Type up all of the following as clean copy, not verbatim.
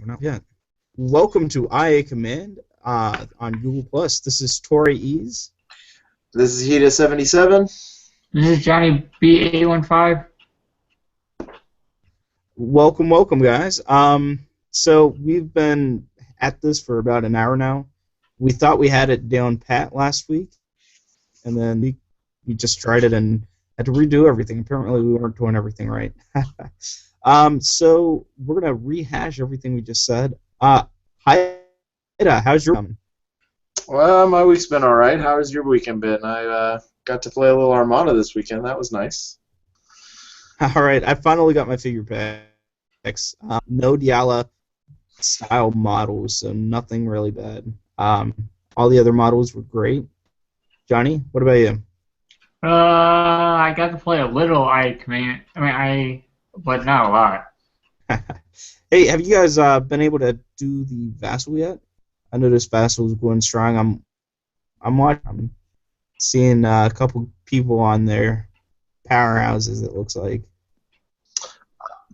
we're not yet. Welcome to IA Command on Google Plus. This is Tori Ease. This is Hita77. This is Johnny B815. Welcome, guys. So we've been at this for about an hour now. We thought we had it down pat last week, and then we just tried it and had to redo everything. Apparently, we weren't doing everything right. So we're gonna rehash everything we just said. Hi, Ida, how's your week? Well, my week's been all right. How has your weekend been? I got to play a little Armada this weekend. That was nice. All right, I finally got my figure packs. No Diala style models, so nothing really bad. All the other models were great. Johnny, what about you? I got to play a little but not a lot. Hey, have you guys been able to do the Vassal yet? I noticed Vassal's going strong. I'm seeing a couple people on their powerhouses. It looks like.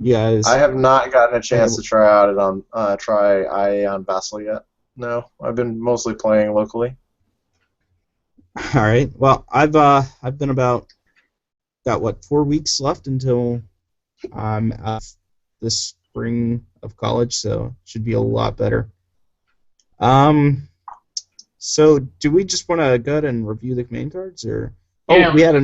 You guys, I have not gotten a chance to try out it on try IA on Vassal yet. No, I've been mostly playing locally. All right. Well, I've been got 4 weeks left until I'm this spring of college, so it should be a lot better. So do we just want to go ahead and review the command cards, or Yeah, we had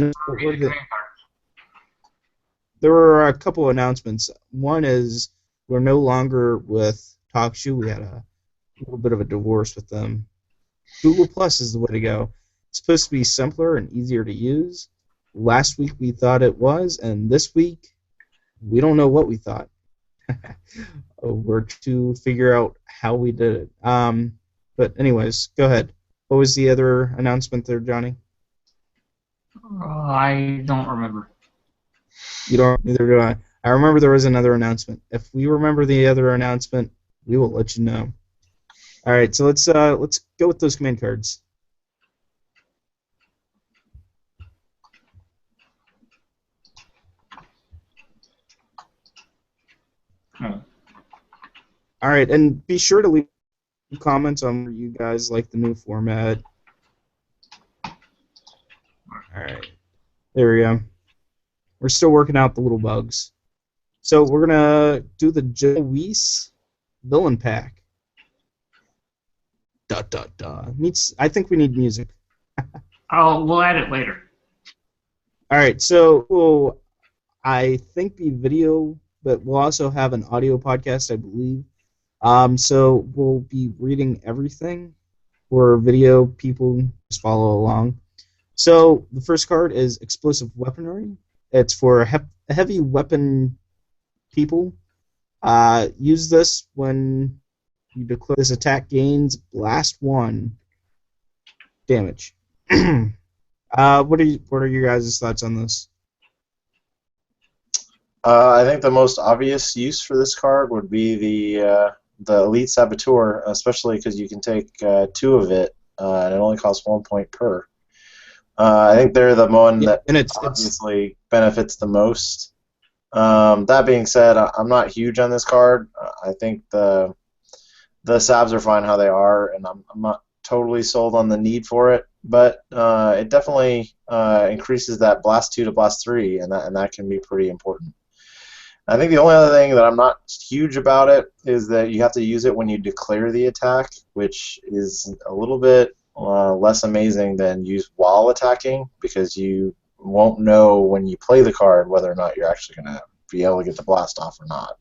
there were a couple of announcements. One is we're no longer with TalkShoe. We had a little bit of a divorce with them. Google Plus is the way to go. It's supposed to be simpler and easier to use. Last week we thought it was, and this week we don't know what we thought. We're to figure out how we did it. But anyways, go ahead. What was the other announcement there, Johnny? I don't remember. You don't. Neither do I. I remember there was another announcement. If we remember the other announcement, we will let you know. All right. So let's go with those command cards. All right, and be sure to leave comments on where you guys like the new format. All right, there we go. We're still working out the little bugs. So we're gonna do the Joe Weiss villain pack. I think we need music. We'll add it later. All right, so I think the video, but we'll also have an audio podcast, I believe. So we'll be reading everything for video. People just follow along. So the first card is Explosive Weaponry. It's for heavy weapon people. Use this when you declare this attack gains blast 1 damage. What are your guys' thoughts on this? I think the most obvious use for this card would be the Elite Saboteur, especially because you can take 2 of it, and it only costs 1 point per. I think they're the one that obviously benefits the most. That being said, I'm not huge on this card. I think the Sabs are fine how they are, and I'm not totally sold on the need for it. But it definitely increases that blast 2 to blast 3, and that can be pretty important. I think the only other thing that I'm not huge about it is that you have to use it when you declare the attack, which is a little bit less amazing than use while attacking, because you won't know when you play the card whether or not you're actually going to be able to get the blast off or not.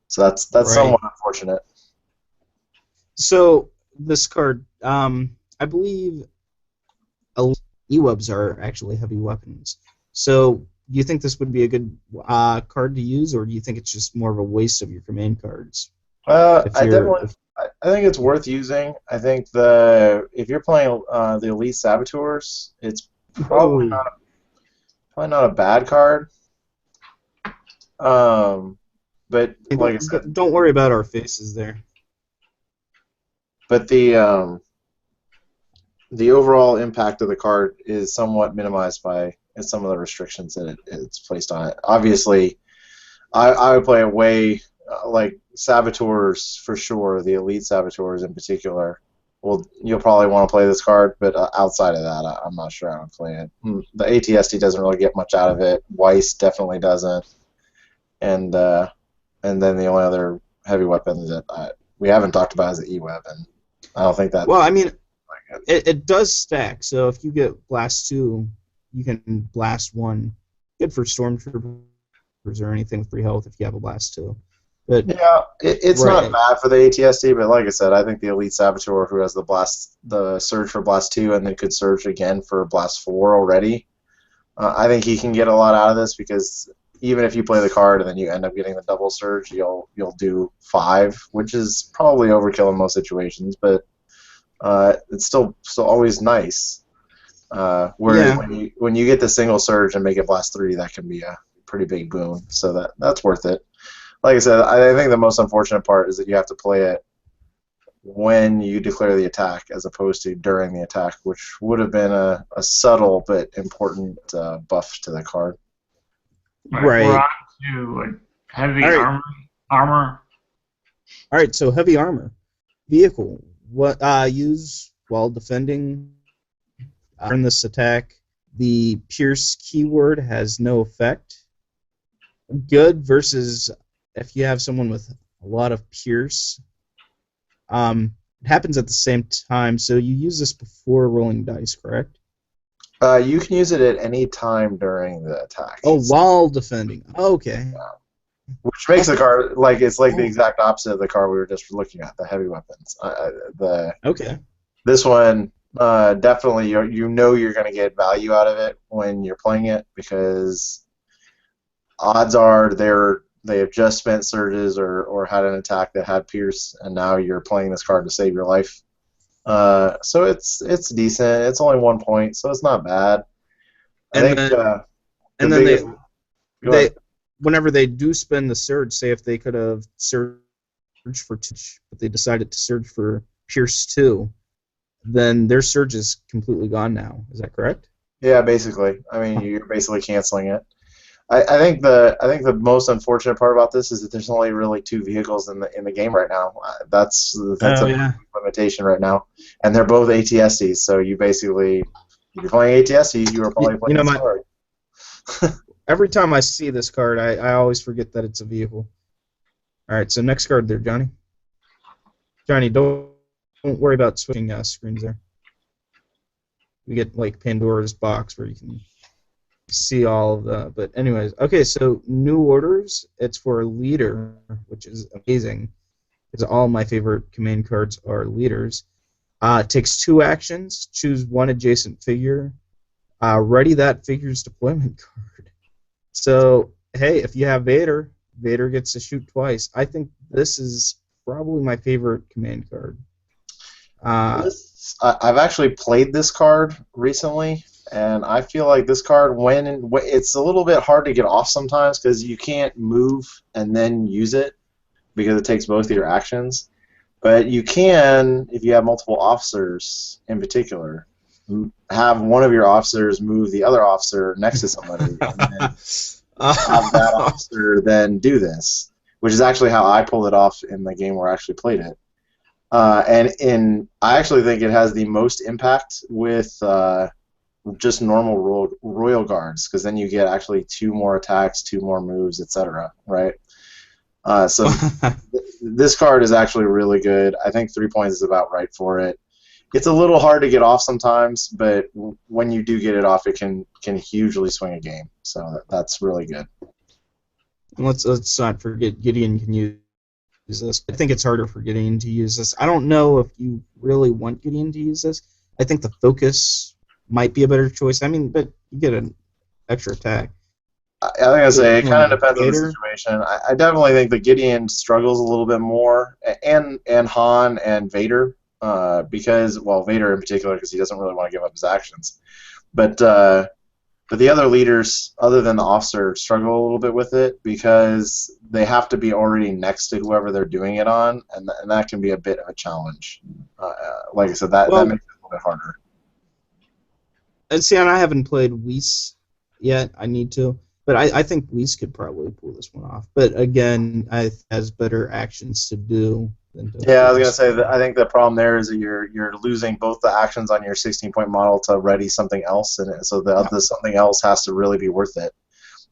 So that's right. Somewhat unfortunate. So this card, I believe E-webs are actually heavy weapons. So do you think this would be a good card to use, or do you think it's just more of a waste of your command cards? I think it's worth using. I think if you're playing the Elite Saboteurs, it's probably not a bad card. But like I said, don't worry about our faces there. But the overall impact of the card is somewhat minimized by some of the restrictions that it's placed on it. Obviously, I would play it way like saboteurs for sure, the elite saboteurs in particular. Well, you'll probably want to play this card, but outside of that, I'm not sure I would play it. The ATSD doesn't really get much out of it. Weiss definitely doesn't, and then the only other heavy weapon that we haven't talked about is the E-weapon. I don't think that. Well, I mean, it does stack. So if you get blast 2, you can blast 1. Good for stormtroopers or anything with 3 health if you have a blast 2. But Yeah, it's right, not bad for the ATSD, but like I said, I think the Elite Saboteur, who has the surge for Blast 2, and then could surge again for Blast 4 already, I think he can get a lot out of this because even if you play the card and then you end up getting the double surge, you'll do 5, which is probably overkill in most situations, but it's still always nice. Whereas yeah. when you get the single surge and make it Blast 3, that can be a pretty big boon, so that's worth it. Like I said, I think the most unfortunate part is that you have to play it when you declare the attack as opposed to during the attack, which would have been a subtle but important buff to the card. Right, we're Right. on to heavy All right. armor. All right. So heavy armor vehicle. What use while defending during this attack? The pierce keyword has no effect. Good versus if you have someone with a lot of pierce. It happens at the same time, so you use this before rolling dice, correct? You can use it at any time during the attack. Oh, while defending. Okay. Which makes the card like it's like the Oh. exact opposite of the card we were just looking at, the heavy weapons. Okay. This one definitely you know you're going to get value out of it when you're playing it because odds are they have just spent surges or had an attack that had pierce, and now you're playing this card to save your life. So it's decent. It's only 1 point, so it's not bad. I And think then the and then biggest. Go they ahead. whenever they do spend the surge, say if they could have surged for two, but they decided to surge for Pierce 2, then their surge is completely gone now. Is that correct? Yeah, basically. I mean, you're basically canceling it. I think the most unfortunate part about this is that there's only really 2 vehicles in the game right now. That's Oh a yeah. limitation right now, and they're both ATSDs. So you basically, if you're playing ATSDs, you are probably You playing know, this card. every time I see this card, I always forget that it's a vehicle. All right, so next card there, Johnny. Johnny, don't worry about switching screens there. We get like Pandora's box where you can see all of the. But anyways, okay. So new orders. It's for a leader, which is amazing, because all my favorite command cards are leaders. It takes 2 actions. Choose 1 adjacent figure. Ready that figure's deployment card. So hey, if you have Vader, Vader gets to shoot twice. I think this is probably my favorite command card. I've actually played this card recently, and I feel like this card, it's a little bit hard to get off sometimes because you can't move and then use it because it takes both of your actions. But you can, if you have multiple officers in particular, have one of your officers move the other officer next to somebody, and then have that officer then do this, which is actually how I pulled it off in the game where I actually played it. I actually think it has the most impact with just normal royal guards, because then you get actually 2 more attacks, 2 more moves, etc. Right? So this card is actually really good. I think 3 points is about right for it. It's a little hard to get off sometimes, but when you do get it off, it can hugely swing a game. So that's really good. Let's not forget Gideon can use this. I think it's harder for Gideon to use this. I don't know if you really want Gideon to use this. I think the focus might be a better choice. I mean, but you get an extra attack. I think I say it kind of depends on the Vader? situation. I definitely think that Gideon struggles a little bit more, and Han and Vader, because Vader in particular because he doesn't really want to give up his actions, but the other leaders, other than the officer, struggle a little bit with it because they have to be already next to whoever they're doing it on, and that can be a bit of a challenge. Like I said, that makes it a little bit harder. And see, and I haven't played Weiss yet. I need to. But I think Whis could probably pull this one off. But again, I has better actions to do than to Yeah, I pull was gonna this say one that off. I think the problem there is that you're losing both the actions on your 16-point model to ready something else, and so Yeah. the something else has to really be worth it.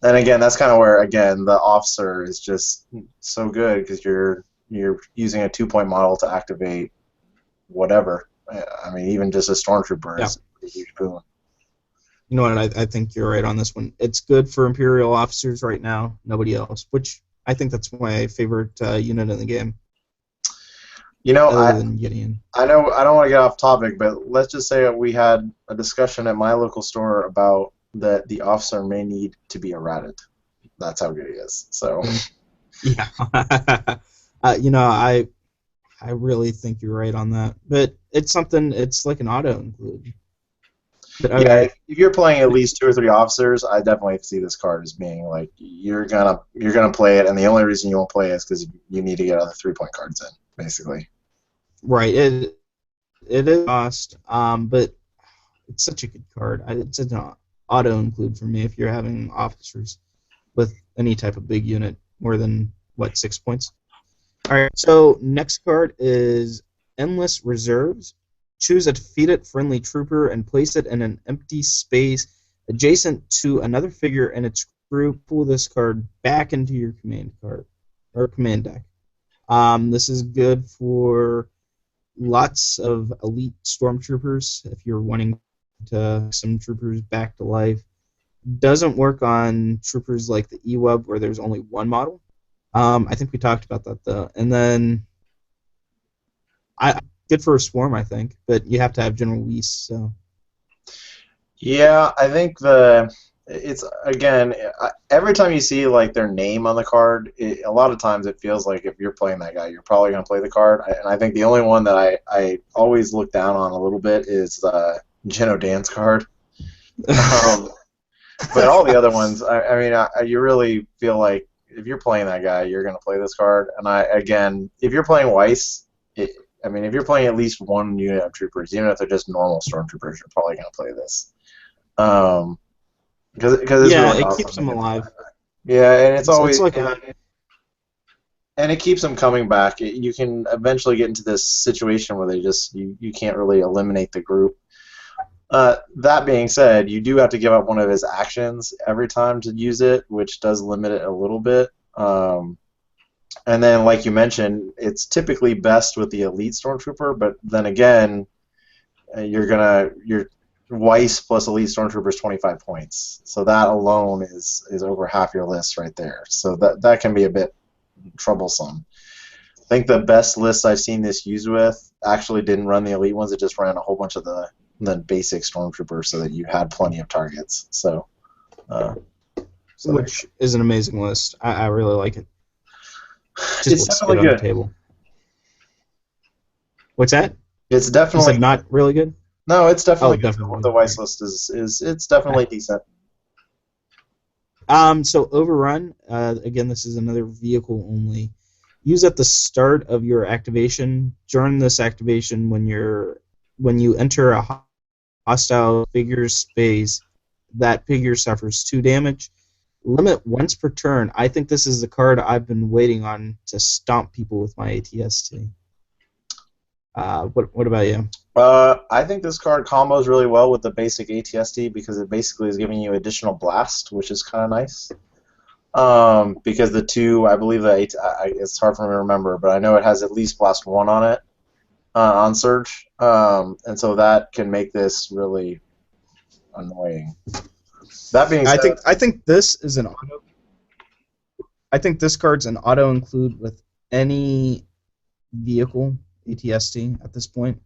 And again, that's kind of where again the officer is just so good because you're using a 2-point model to activate whatever. I mean, even just a stormtrooper Yeah. is a huge boon. You know what? I think you're right on this one. It's good for Imperial officers right now. Nobody else. Which I think that's my favorite unit in the game, You know, other than Gideon. I know I don't want to get off topic, but let's just say we had a discussion at my local store about that the officer may need to be errated. That's how good he is. So Yeah. You know, I really think you're right on that. But it's something. It's like an auto include. But all yeah, right. if you're playing at least 2 or 3 officers, I definitely see this card as being like you're gonna play it, and the only reason you won't play it is because you need to get other 3-point cards in, basically. Right. It is cost. But it's such a good card. It's an auto include for me if you're having officers with any type of big unit more than what 6 points. All right. So next card is Endless Reserves. Choose a defeated friendly trooper and place it in an empty space adjacent to another figure and its crew. Pull this card back into your command card or command deck. This is good for lots of elite stormtroopers if you're wanting to some troopers back to life. Doesn't work on troopers like the E-Web where there's only one model. I think we talked about that though. And then I good for a swarm, I think, but you have to have General Weiss. So Yeah, I think it's again every time you see like their name on the card, a lot of times it feels like if you're playing that guy, you're probably gonna play the card. And I think the only one that I always look down on a little bit is Geno Dan's card. Um, but all the other ones, I mean, you really feel like if you're playing that guy, you're gonna play this card. And again, if you're playing Weiss, I mean, if you're playing at least one unit of troopers, even if they're just normal stormtroopers, you're probably gonna play this. Um, because it's yeah, really it awesome keeps to them get that alive. back. Yeah, and it's It's always like a and it keeps them coming back. You can eventually get into this situation where they just you can't really eliminate the group. That being said, you do have to give up one of his actions every time to use it, which does limit it a little bit. And then, like you mentioned, it's typically best with the elite stormtrooper, but then again, your Weiss plus elite stormtrooper is 25 points, so that alone is over half your list right there. So that can be a bit troublesome. I think the best list I've seen this used with actually didn't run the elite ones; it just ran a whole bunch of the basic stormtroopers, so that you had plenty of targets. Uh, so which is an amazing list. I really like it. Just it's looks good definitely on the good. table. What's that? It's You definitely said not really good? no, it's Oh, definitely good. definitely. The All Weiss right. list is it's definitely decent. So Overrun, again, this is another vehicle only. Use at the start of your activation. During this activation, when you enter a hostile figure's space, that figure suffers 2 damage. Limit once per turn. I think this is the card I've been waiting on to stomp people with my ATST. What about you? I think this card combos really well with the basic ATST because it basically is giving you additional blast, which is kind of nice. Because the two, I believe it's hard for me to remember, but I know it has at least blast 1 on it on Surge, and so that can make this really annoying. That being said, I think this is an auto. I think this card's an auto include with any vehicle ATST at this point.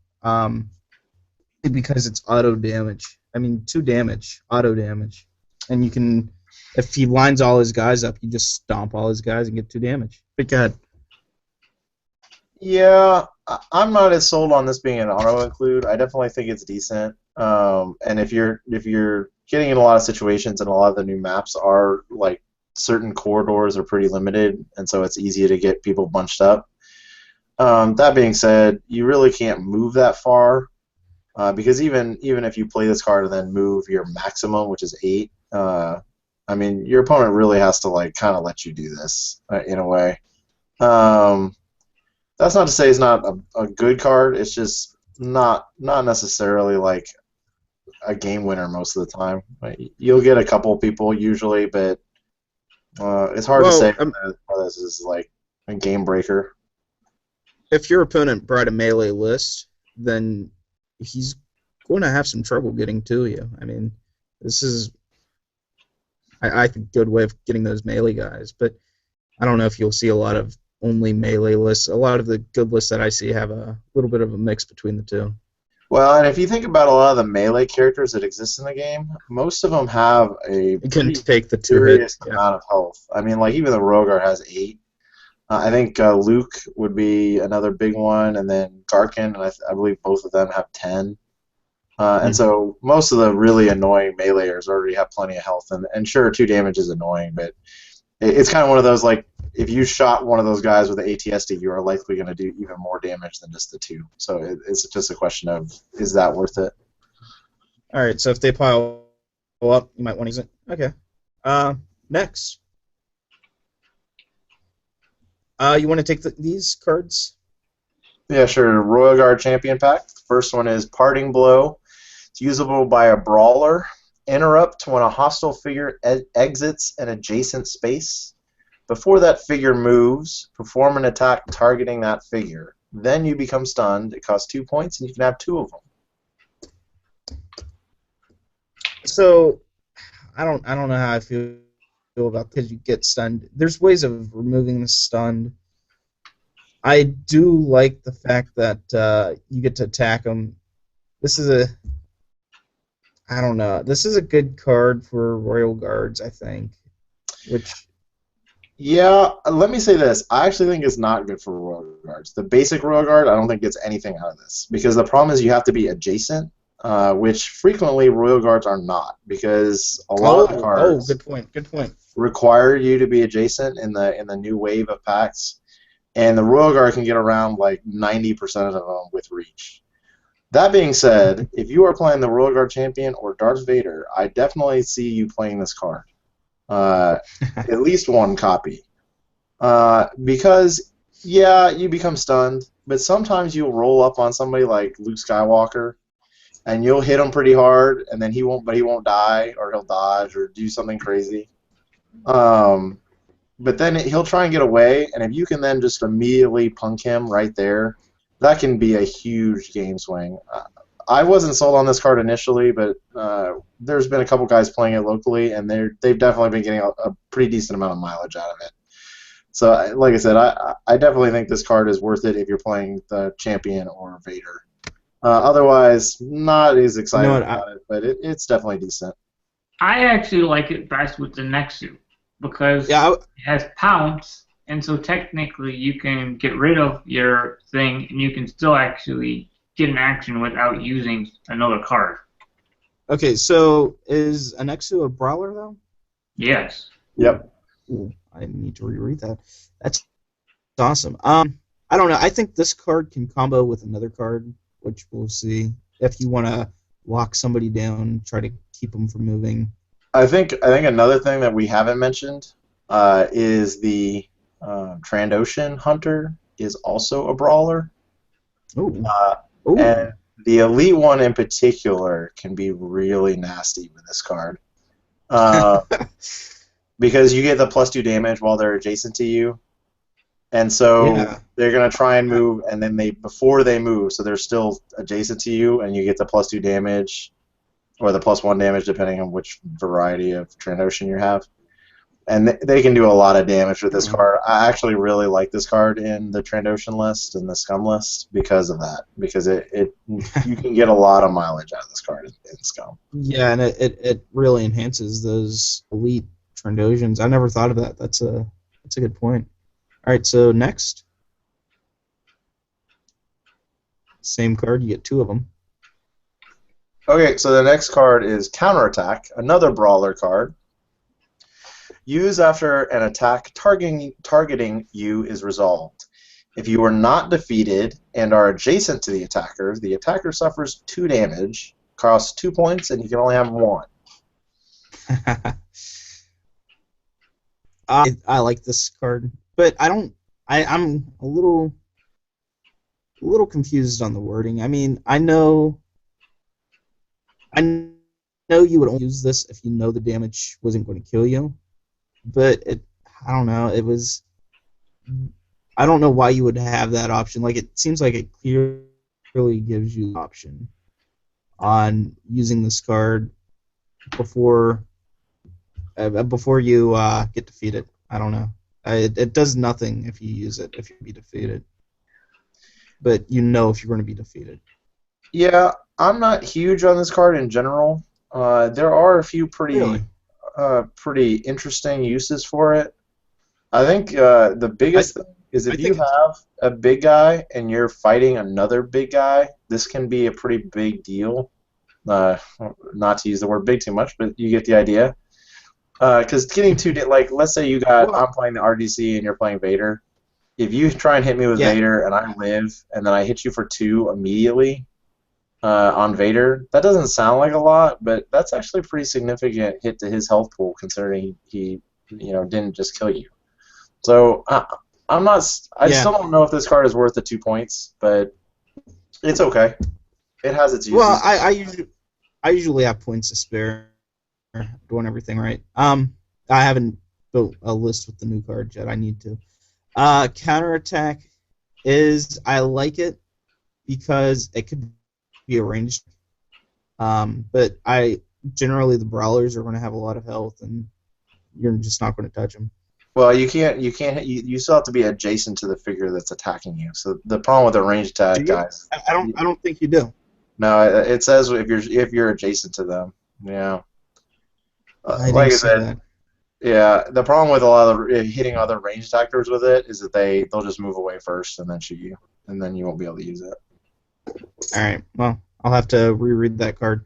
Because it's auto damage. I mean, 2 damage, auto damage, and you can, if he lines all his guys up, you just stomp all his guys and get 2 damage. But go ahead. yeah, I'm not as sold on this being an auto include. I definitely think it's decent. And if you're getting in a lot of situations and a lot of the new maps are like certain corridors are pretty limited, and so it's easy to get people bunched up. That being said, you really can't move that far because even if you play this card and then move your maximum, which is 8, I mean, your opponent really has to like kind of let you do this in a way. Um, that's not to say it's not a good card. It's just not necessarily like a game winner most of the time. You'll get a couple people usually, but it's hard to say Well, whether this is like a game breaker. if your opponent brought a melee list, then he's going to have some trouble getting to you. I mean, this is, I think, a good way of getting those melee guys, but I don't know if you'll see a lot of only melee lists. A lot of the good lists that I see have a little bit of a mix between the two. Well, and if you think about a lot of the melee characters that exist in the game, most of them have a You can pretty take the two hit. serious Yeah. amount of health. I mean, like even the Rogar has 8. I think Luke would be another big one, and then Garkin, and I believe both of them have 10. And so most of the really annoying meleeers already have plenty of health, and sure, 2 damage is annoying, but it's kind of one of those, like, if you shot one of those guys with the ATSD, you are likely going to do even more damage than just the 2. So it's just a question of, is that worth it? All right, so if they pile up, you might want to use it. Okay. Next. You want to take these cards? Yeah, sure. Royal Guard Champion Pack. The first one is Parting Blow. It's usable by a brawler. Interrupt when a hostile figure exits an adjacent space. Before that figure moves, perform an attack targeting that figure. Then you become stunned. It costs 2 points, and you can have 2 of them. So, I don't know how I feel about because you get stunned. There's ways of removing the stunned. I do like the fact that you get to attack them. This is I don't know. This is a good card for Royal Guards, I think. Yeah, let me say this. I actually think it's not good for Royal Guards. The basic Royal Guard, I don't think gets anything out of this. Because the problem is you have to be adjacent, which frequently Royal Guards are not. Because a lot of the cards good point. require you to be adjacent in the new wave of packs. And the Royal Guard can get around like 90% of them with reach. That being said, if you are playing the Royal Guard Champion or Darth Vader, I definitely see you playing this card. At least one copy. Because, yeah, you become stunned, but sometimes you'll roll up on somebody like Luke Skywalker, and you'll hit him pretty hard, and then he won't die, or he'll dodge, or do something crazy. But then he'll try and get away, and if you can then just immediately punk him right there, that can be a huge game swing. I wasn't sold on this card initially, but there's been a couple guys playing it locally, and they've definitely been getting a pretty decent amount of mileage out of it. So, like I said, I definitely think this card is worth it if you're playing the Champion or Vader. Otherwise, not as excited about it, but it's definitely decent. I actually like it best with the Nexu because it has pounce, and so technically you can get rid of your thing, and you can still actually get an action without using another card. Okay, so is Anexu a brawler, though? Yes. Yep. Ooh, I need to reread that. That's awesome. I don't know. I think this card can combo with another card, which we'll see. If you want to lock somebody down, try to keep them from moving. I think another thing that we haven't mentioned is the Trandoshan Hunter is also a brawler. Ooh. And the elite one in particular can be really nasty with this card. Because you get the +2 damage while they're adjacent to you. And so they're going to try and move, and then before they move, so they're still adjacent to you, and you get the +2 damage, or the +1 damage, depending on which variety of Trandoshan you have. And they can do a lot of damage with this card. I actually really like this card in the Trandoshan list and the Scum list because of that. Because you can get a lot of mileage out of this card in Scum. Yeah, and it really enhances those elite Trandoshans. I never thought of that. That's a good point. All right, so next. Same card, you get 2 of them. Okay, so the next card is Counterattack, another brawler card. Use after an attack targeting you is resolved. If you are not defeated and are adjacent to the attacker suffers 2 damage, costs 2 points, and you can only have 1. I like this card, but I don't. I'm a little confused on the wording. I mean, I know you would only use this if you know the damage wasn't going to kill you, but I don't know. I don't know why you would have that option. Like, it seems like it clearly gives you the option on using this card before before you get defeated. I don't know. It does nothing if you use it if you be defeated, but you know if you're going to be defeated. Yeah, I'm not huge on this card in general. There are a few Really? pretty interesting uses for it. I think the I biggest thing is I if you think it's have a big guy and you're fighting another big guy, this can be a pretty big deal. Uh, Not to use the word big too much, but you get the idea. Because getting like, let's say well, I'm playing the RDC and you're playing Vader. If you try and hit me with yeah. Vader and I live, and then I hit you for 2 immediately on Vader, that doesn't sound like a lot, but that's actually a pretty significant hit to his health pool, considering he didn't just kill you. So I'm not. I Yeah. still don't know if this card is worth the 2 points, but it's okay. It has its Well, uses. I usually have points to spare doing everything right. I haven't built a list with the new cards yet. I need to. Counterattack is I like it because it could be arranged. But I generally the brawlers are going to have a lot of health, and you're just not going to touch them. Well, you can't. You still have to be adjacent to the figure that's attacking you. So the problem with the range Do attack you? guys. I don't think you do. No, it says if you're adjacent to them. Yeah. I Like didn't I see said, that. yeah. The problem with a lot of hitting other range attackers with it is that they'll just move away first and then shoot you, and then you won't be able to use it. All right. Well, I'll have to reread that card.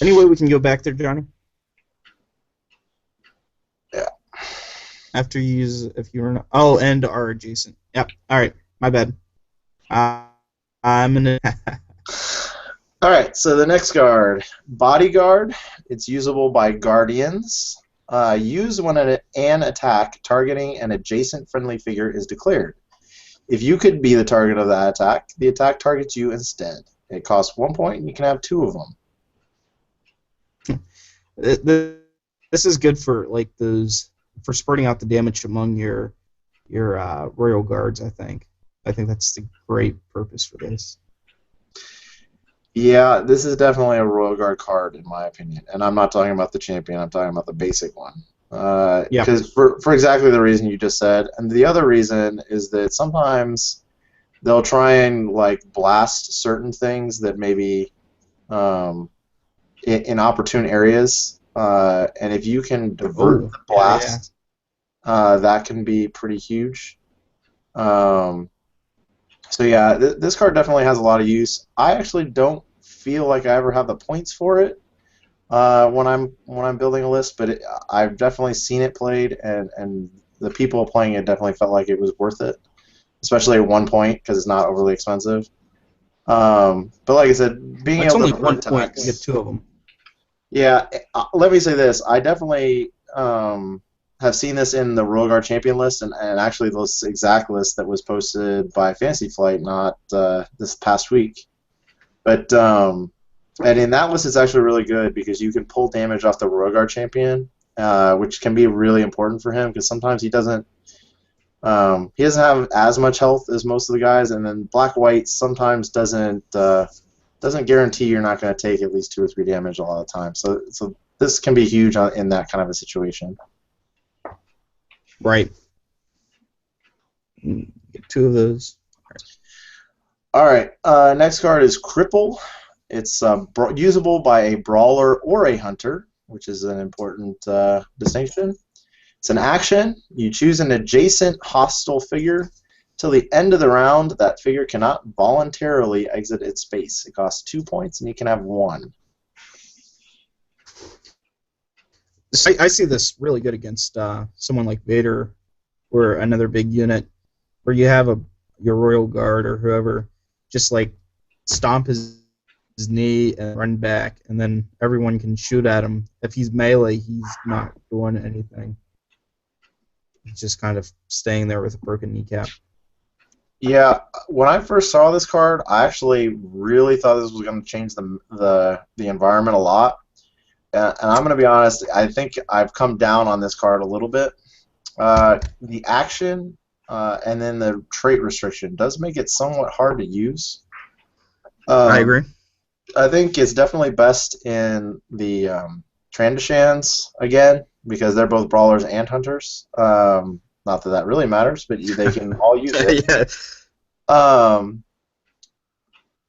Anyway, we can go back there, Johnny. Yeah. After you use, if you were not, oh, and are adjacent. Yep. All right. My bad. I'm gonna. All right. So the next card, Bodyguard. It's usable by Guardians. Used when an attack targeting an adjacent friendly figure is declared. If you could be the target of that attack, the attack targets you instead. It costs 1 point, and you can have 2 of them. This is good for like those for spreading out the damage among your royal guards. I think that's the great purpose for this. Yeah, this is definitely a Royal Guard card in my opinion, and I'm not talking about the champion. I'm talking about the basic one. Yeah. Because for exactly the reason you just said, and the other reason is that sometimes they'll try and like blast certain things that maybe in opportune areas, and if you can divert the blast, that can be pretty huge. So yeah, this card definitely has a lot of use. I actually don't feel like I ever have the points for it when I'm building a list, but I've definitely seen it played, and the people playing it definitely felt like it was worth it, especially at 1 point because it's not overly expensive. But like I said, being it's able only to 1 point to get 2 of them. Yeah, let me say this: I definitely have seen this in the Royal Guard Champion list, and actually this exact list that was posted by Fantasy Flight not this past week. But and in that list, it's actually really good because you can pull damage off the Royal Guard Champion, which can be really important for him because sometimes he doesn't have as much health as most of the guys, and then Black White sometimes doesn't guarantee you're not going to take at least 2 or 3 damage a lot of times. So this can be huge in that kind of a situation. Right. Get 2 of those. All right. Next card is Cripple. It's usable by a brawler or a hunter, which is an important distinction. It's an action. You choose an adjacent hostile figure. Till the end of the round, that figure cannot voluntarily exit its space. It costs 2 points, and you can have 1. I see this really good against someone like Vader or another big unit where you have your Royal Guard or whoever just like stomp his knee and run back, and then everyone can shoot at him. If he's melee, he's not doing anything. He's just kind of staying there with a broken kneecap. Yeah, when I first saw this card, I actually really thought this was going to change the environment a lot. And I'm going to be honest, I think I've come down on this card a little bit. The action and then the trait restriction does make it somewhat hard to use. I agree. I think it's definitely best in the Trandashans again, because they're both brawlers and hunters. Not that that really matters, but they can all use it. Yeah.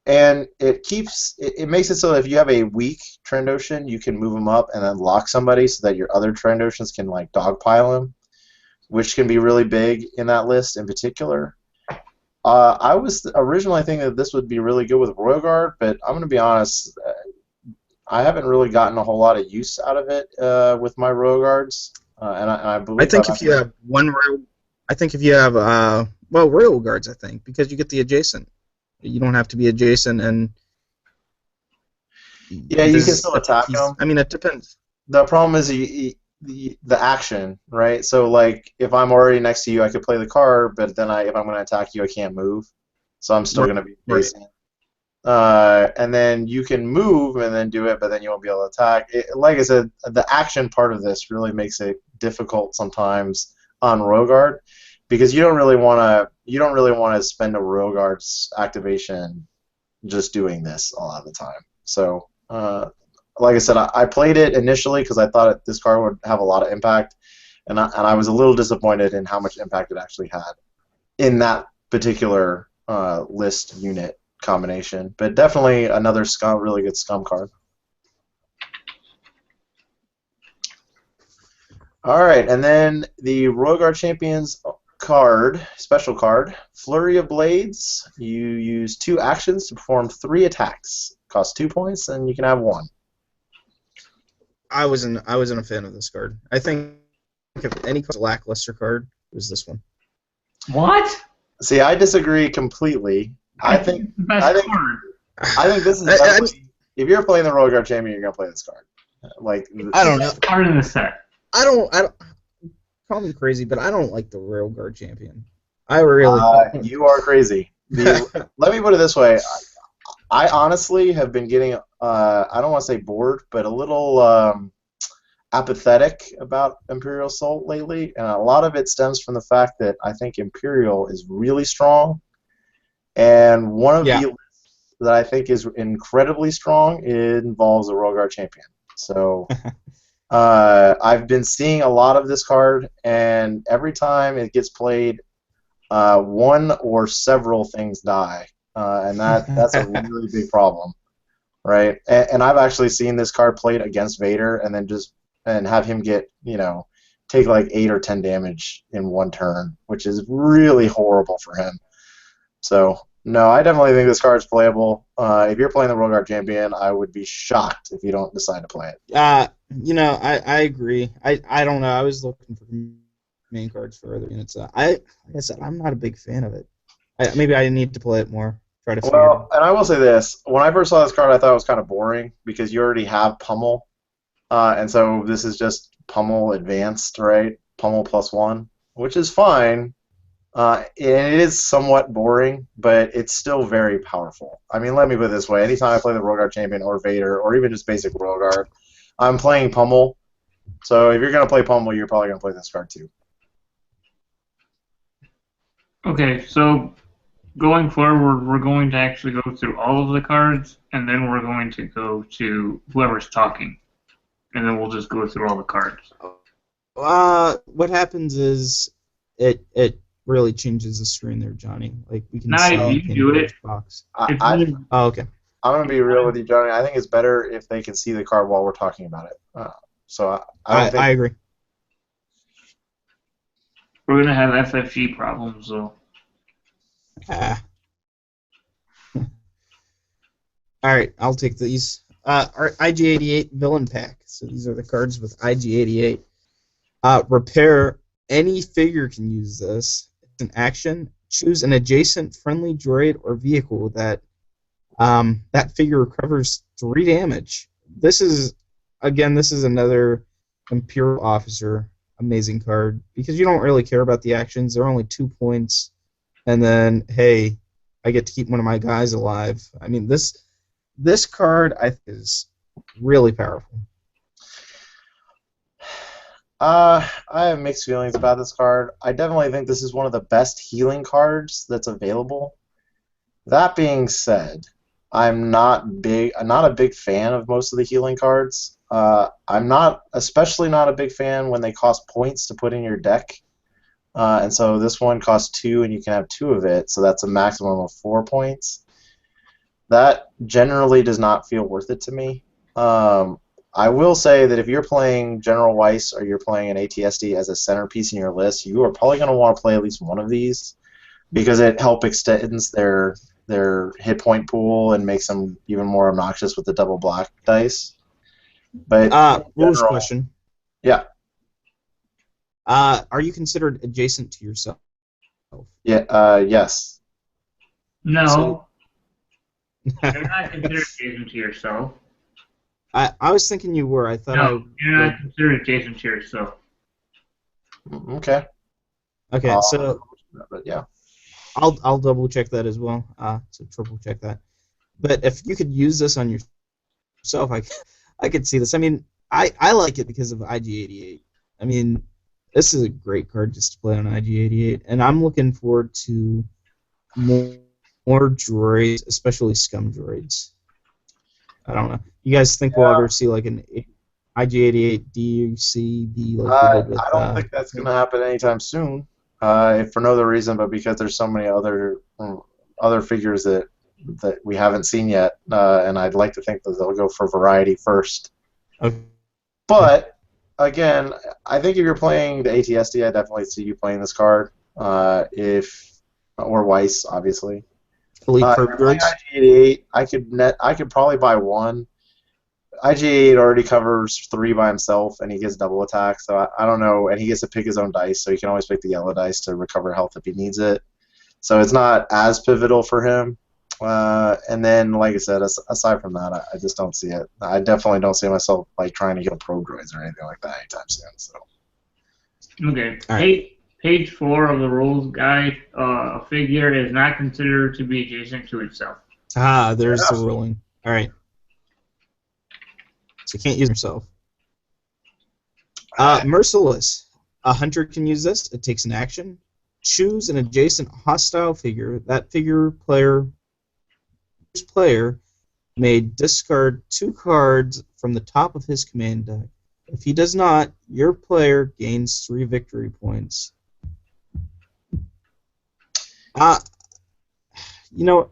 And it makes it so that if you have a weak Trandoshan, you can move them up and then lock somebody so that your other Trandoshans can like dogpile him, which can be really big in that list in particular. I was originally thinking that this would be really good with Royal Guard, but I'm going to be honest, I haven't really gotten a whole lot of use out of it with my Royal Guards, and I believe. I think if you have one Royal, I think if you have Royal Guards, I think because you get the adjacent. You don't have to be adjacent, and yeah, you can still attack them. I mean, it depends. The problem is the action, right? So like if I'm already next to you, I could play the card, but then if I'm going to attack you, I can't move, so I'm still going to be adjacent. And then you can move and then do it, but then you won't be able to attack. Like I said, the action part of this really makes it difficult sometimes on Royal Guard because you don't really want to spend a Royal Guard's activation just doing this a lot of the time. So, like I said, I played it initially because I thought this card would have a lot of impact, and I was a little disappointed in how much impact it actually had in that particular list unit combination. But definitely another really good scum card. All right, and then the Royal Guard Champions card, special card, Flurry of Blades. You use 2 actions to perform 3 attacks. Costs 2 points, and you can have 1. I wasn't a fan of this card. I think if any lackluster card, it was this one. What? See, I disagree completely. I think this is if you're playing the Royal Guard Champion, you're gonna play this card. Like I don't know. Card in the set. I don't. Call me crazy, but I don't like the Royal Guard Champion. I really. You are crazy. Let me put it this way. I honestly have been getting, I don't want to say bored, but a little apathetic about Imperial Assault lately, and a lot of it stems from the fact that I think Imperial is really strong, and one of the lists that I think is incredibly strong involves the Royal Guard Champion. So I've been seeing a lot of this card, and every time it gets played, one or several things die. And that's a really big problem, right? And I've actually seen this card played against Vader, and then have him get take like 8 or 10 damage in one turn, which is really horrible for him. So no, I definitely think this card's playable. If you're playing the Royal Guard Champion, I would be shocked if you don't decide to play it. I agree. I don't know. I was looking for main cards for other units. Like I said, I'm not a big fan of it. Maybe I need to play it more. Try to figure it out. And I will say this: when I first saw this card, I thought it was kind of boring because you already have Pummel, and so this is just Pummel Advanced, right? Pummel +1, which is fine. And it is somewhat boring, but it's still very powerful. I mean, let me put it this way: anytime I play the Royal Guard Champion or Vader, or even just basic Royal Guard, I'm playing Pummel. So if you're gonna play Pummel, you're probably gonna play this card too. Okay, so going forward, we're going to actually go through all of the cards, and then we're going to go to whoever's talking, and then we'll just go through all the cards. What happens is it really changes the screen there, Johnny. Like we can. Now if you do it. Box. Okay. I'm gonna be real with you, Johnny. I think it's better if they can see the card while we're talking about it. So I agree. We're gonna have FFG problems, though. Alright, I'll take these. Our IG-88 Villain Pack. So these are the cards with IG-88. Repair. Any figure can use this. It's an action. Choose an adjacent friendly droid or vehicle that figure recovers 3 damage. This is another Imperial officer. amazing card because you don't really care about the actions. They're only 2 points, and then hey, I get to keep one of my guys alive. I mean, this card I think is really powerful. I have mixed feelings about this card. I definitely think this is one of the best healing cards that's available. That being said, I'm not a big fan of most of the healing cards. I'm especially not a big fan when they cost points to put in your deck. And so this one costs 2, and you can have 2 of it, so that's a maximum of 4 points. That generally does not feel worth it to me. I will say that if you're playing General Weiss or you're playing an ATSD as a centerpiece in your list, you are probably going to want to play at least one of these because it helps extends their hit point pool and makes them even more obnoxious with the double black dice. But rules question. Yeah. Are you considered adjacent to yourself? Yeah. Yes. No. So, you're not considered adjacent to yourself. I was thinking you were. I thought no, you're not considered adjacent to yourself. Okay. Okay, so but yeah. I'll double check that as well. So triple check that. But if you could use this on yourself, I could see this. I mean, I like it because of IG88. I mean, this is a great card just to play on IG88, and I'm looking forward to more droids, especially scum droids. I don't know. You guys think we'll ever see like an IG88 DUC be like I don't think that's going to happen anytime soon. For no other reason, but because there's so many other figures that we haven't seen yet, and I'd like to think that they'll go for variety first. Okay. But again, I think if you're playing the ATSD, I definitely see you playing this card. Or Weiss, obviously. Elite IG88, I could probably buy one. IG88 already covers 3 by himself, and he gets double attack, so I don't know, and he gets to pick his own dice, so he can always pick the yellow dice to recover health if he needs it. So it's not as pivotal for him. And then, like I said, aside from that, I just don't see it. I definitely don't see myself like trying to heal pro droids or anything like that anytime soon. So. Okay. Right. Page 4 of the rules guide, a figure is not considered to be adjacent to itself. There's the ruling. All right. So you can't use yourself. Merciless. A hunter can use this. It takes an action. Choose an adjacent hostile figure. That player may discard 2 cards from the top of his command deck. If he does not, your player gains 3 victory points. You know,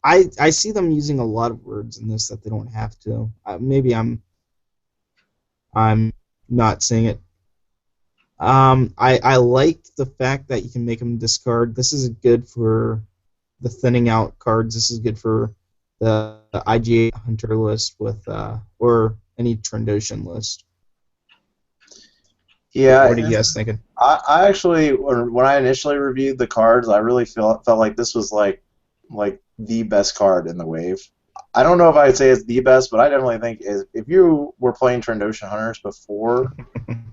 I see them using a lot of words in this that they don't have to. Maybe I'm not saying it. I like the fact that you can make them discard. This is good for the thinning out cards. This is good for the IG Hunter list with or any Trandoshan list. Yeah. What are you guys thinking? I actually, when I initially reviewed the cards, I really felt like this was like the best card in the wave. I don't know if I'd say it's the best, but I definitely think if you were playing Trandoshan Hunters before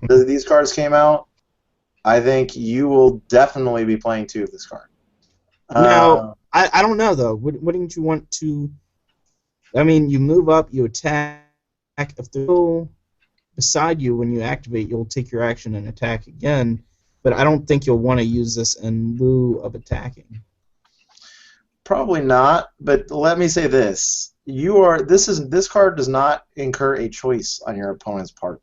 these cards came out, I think you will definitely be playing 2 of this card. Now, I don't know, though. Wouldn't you want to... I mean, you move up, you attack. If they're still beside you when you activate, you'll take your action and attack again, but I don't think you'll want to use this in lieu of attacking. Probably not, but let me say this. This card does not incur a choice on your opponent's part.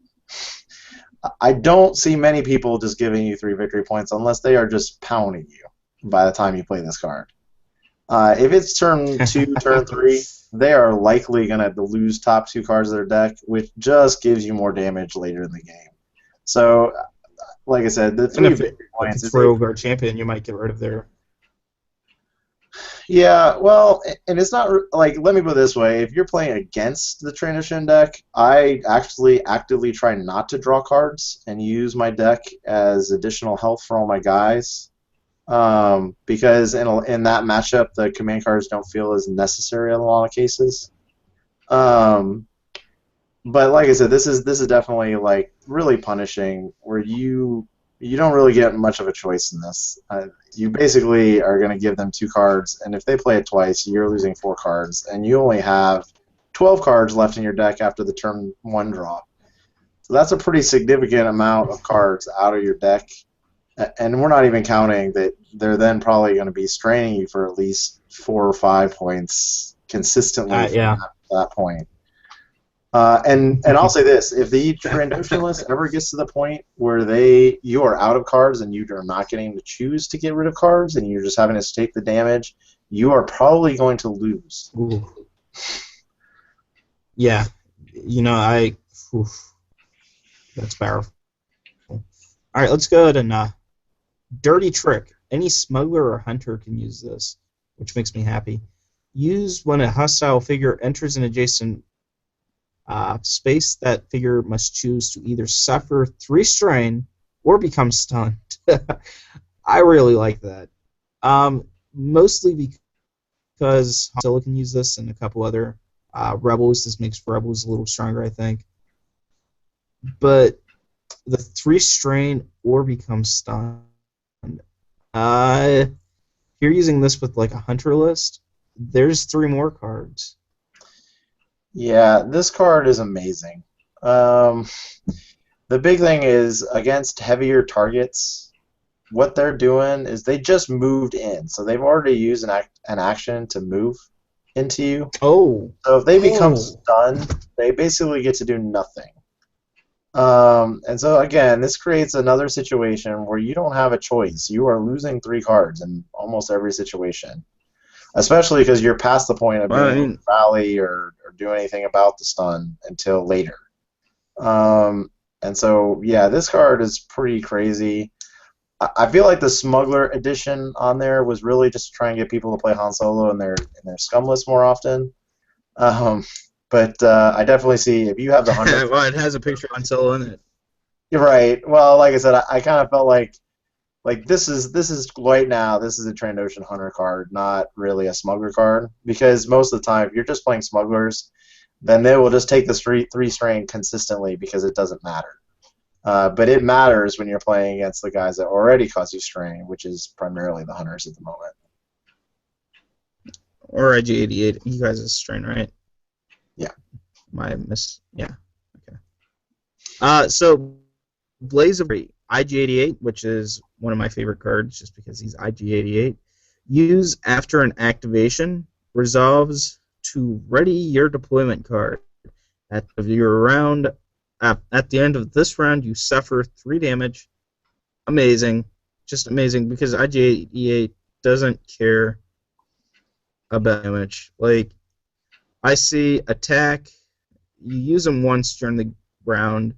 I don't see many people just giving you 3 victory points unless they are just pounding you by the time you play this card. If it's turn 2, turn 3, they are likely going to lose top 2 cards of their deck, which just gives you more damage later in the game. So, like I said, the 3 victory points... If it's Rogue champion, you might get rid of their... Yeah, well, and it's not like, let me put it this way, if you're playing against the Trandoshan deck, I actually actively try not to draw cards and use my deck as additional health for all my guys, because in that matchup, the command cards don't feel as necessary in a lot of cases. but like I said, this is definitely like really punishing, where you don't really get much of a choice in this. You basically are going to give them 2 cards, and if they play it twice, you're losing 4 cards, and you only have 12 cards left in your deck after the turn 1 draw. So that's a pretty significant amount of cards out of your deck, and we're not even counting that they're then probably going to be straining you for at least 4 or 5 points consistently from Yeah. that point. And I'll say this: if the Trandoshan list ever gets to the point where you are out of cards and you are not getting to choose to get rid of cards and you're just having to take the damage, you are probably going to lose. Ooh. Yeah, oof, that's powerful. All right, let's go ahead and dirty trick. Any smuggler or hunter can use this, which makes me happy. Used when a hostile figure enters an adjacent space, that figure must choose to either suffer 3 strain or become stunned. I really like that. Mostly because Scylla can use this and a couple other rebels. This makes rebels a little stronger, I think. But the 3 strain or become stunned. If you're using this with like a hunter list, there's 3 more cards. Yeah, this card is amazing. The big thing is against heavier targets, what they're doing is they just moved in, so they've already used an action to move into you. Oh. So if they become stunned, they basically get to do nothing. And so again, this creates another situation where you don't have a choice. You are losing 3 cards in almost every situation. Especially because you're past the point of being able to rally or do anything about the stun until later. And so, yeah, this card is pretty crazy. I feel like the Smuggler edition on there was really just to try and get people to play Han Solo in their scum list more often. But I definitely see if you have the 100. Well, it has a picture of Han Solo in it. You're right. Well, like I said, I kind of felt like this is right now. This is a Trandoshan Hunter card, not really a Smuggler card, because most of the time, if you're just playing Smugglers, then they will just take the 3 strain consistently because it doesn't matter. But it matters when you're playing against the guys that already cause you strain, which is primarily the Hunters at the moment. Or IG-88. You guys are strain, right? Yeah. Yeah. Okay. So Blaze of IG-88, which is one of my favorite cards, just because he's IG-88. Use after an activation, resolves to ready your deployment card. At the end of this round, you suffer 3 damage. Amazing, just amazing, because IG-88 doesn't care about damage. Like, I see attack. You use them once during the round,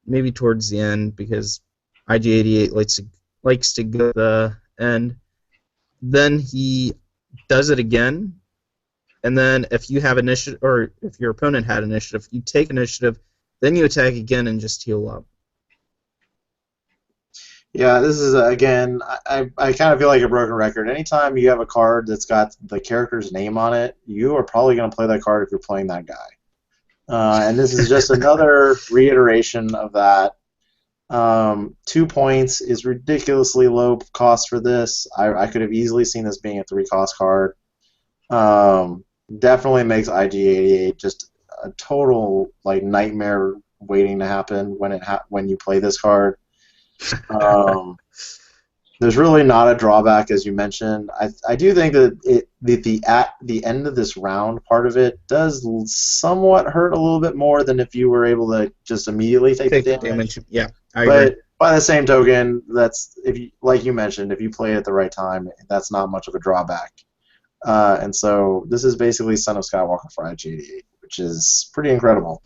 maybe towards the end, because IG-88 likes to go to the end. Then he does it again, and then if you have initiative, or if your opponent had initiative, you take initiative, then you attack again and just heal up. Yeah, this is, again, I kind of feel like a broken record. Anytime you have a card that's got the character's name on it, you are probably going to play that card if you're playing that guy. And this is just another reiteration of that. 2 points is ridiculously low cost for this. I could have easily seen this being a 3-cost card. Definitely makes IG-88 just a total nightmare waiting to happen when you play this card. There's really not a drawback, as you mentioned. I do think that at the end of this round, part of it does somewhat hurt a little bit more than if you were able to just immediately take the damage. Yeah, I agree. But by the same token, like you mentioned, if you play it at the right time, that's not much of a drawback. And so this is basically Son of Skywalker for IG-88, which is pretty incredible.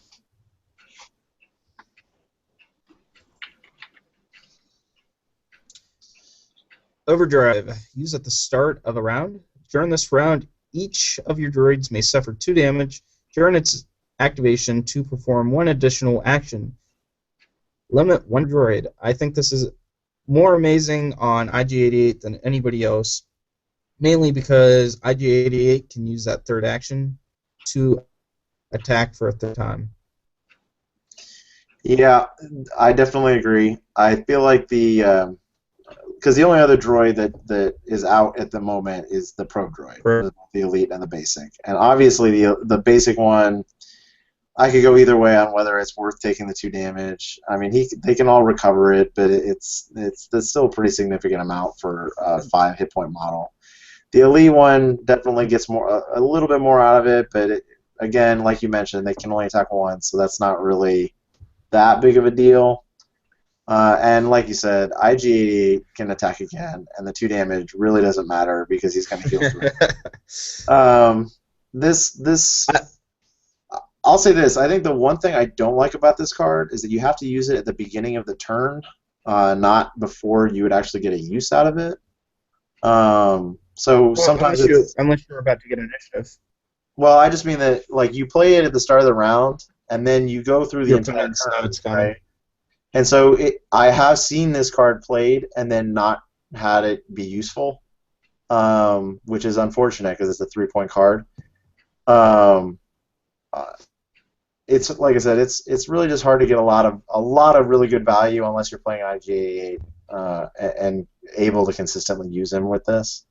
Overdrive. Use at the start of a round. During this round, each of your droids may suffer 2 damage during its activation to perform 1 additional action. Limit 1 droid. I think this is more amazing on IG-88 than anybody else, mainly because IG-88 can use that 3rd action to attack for a 3rd time. Yeah, I definitely agree. I feel like because the only other droid that is out at the moment is the Pro droid, the Elite and the Basic, and obviously the Basic one, I could go either way on whether it's worth taking the 2 damage. I mean, they can all recover it, but that's still a pretty significant amount for a 5 hit point model. The Elite one definitely gets a little bit more out of it, but again, like you mentioned, they can only attack once, so that's not really that big of a deal. And like you said, IG88 can attack again, and the 2 damage really doesn't matter because he's going to heal through it. This I'll say this. I think the one thing I don't like about this card is that you have to use it at the beginning of the turn, not before you would actually get a use out of it. So sometimes unless you're about to get initiative. Well, I just mean that like you play it at the start of the round, and then you go through the entire turn, right? And so I have seen this card played and then not had it be useful, which is unfortunate because it's a 3-point card. Um, it's like I said, it's really just hard to get a lot of really good value unless you're playing IG88 and able to consistently use him with this.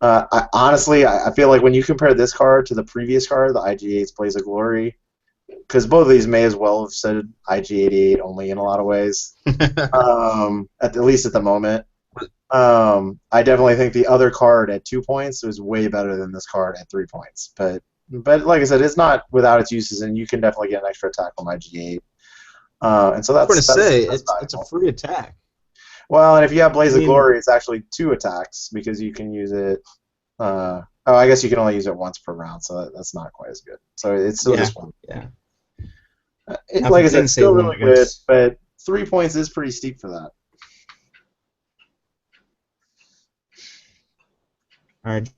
Honestly, I feel like when you compare this card to the previous card, the IG8's Blaze of Glory, because both of these may as well have said IG88 only in a lot of ways, at least at the moment. I definitely think the other card at 2 points was way better than this card at 3 points. But like I said, it's not without its uses, and you can definitely get an extra attack from IG8. And so that's it's a free attack. Well, and if you have Blaze of Glory, it's actually 2 attacks because you can use it. I guess you can only use it once per round, so that's not quite as good. So it's still just one. Yeah. Like I said, it's still really good, but 3 points is pretty steep for that. All right.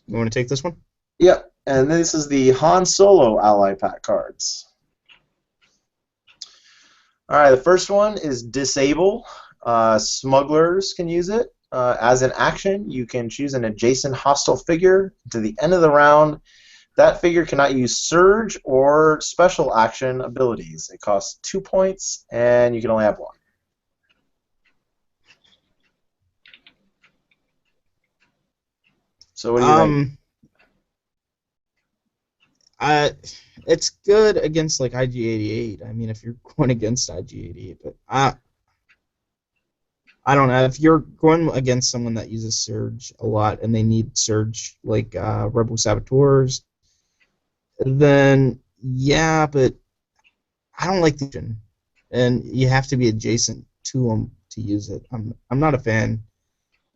You want to take this one? Yep. And this is the Han Solo ally pack cards. All right, the first one is Disable. Smugglers can use it. As an action, you can choose an adjacent hostile figure to the end of the round. That figure cannot use Surge or Special Action abilities. It costs 2 points, and you can only have 1. So what do you think? It's good against like IG88. I mean, if you're going against IG88, but I don't know. If you're going against someone that uses Surge a lot and they need Surge, like Rebel Saboteurs, then yeah, but I don't like the and you have to be adjacent to them to use it. I'm not a fan.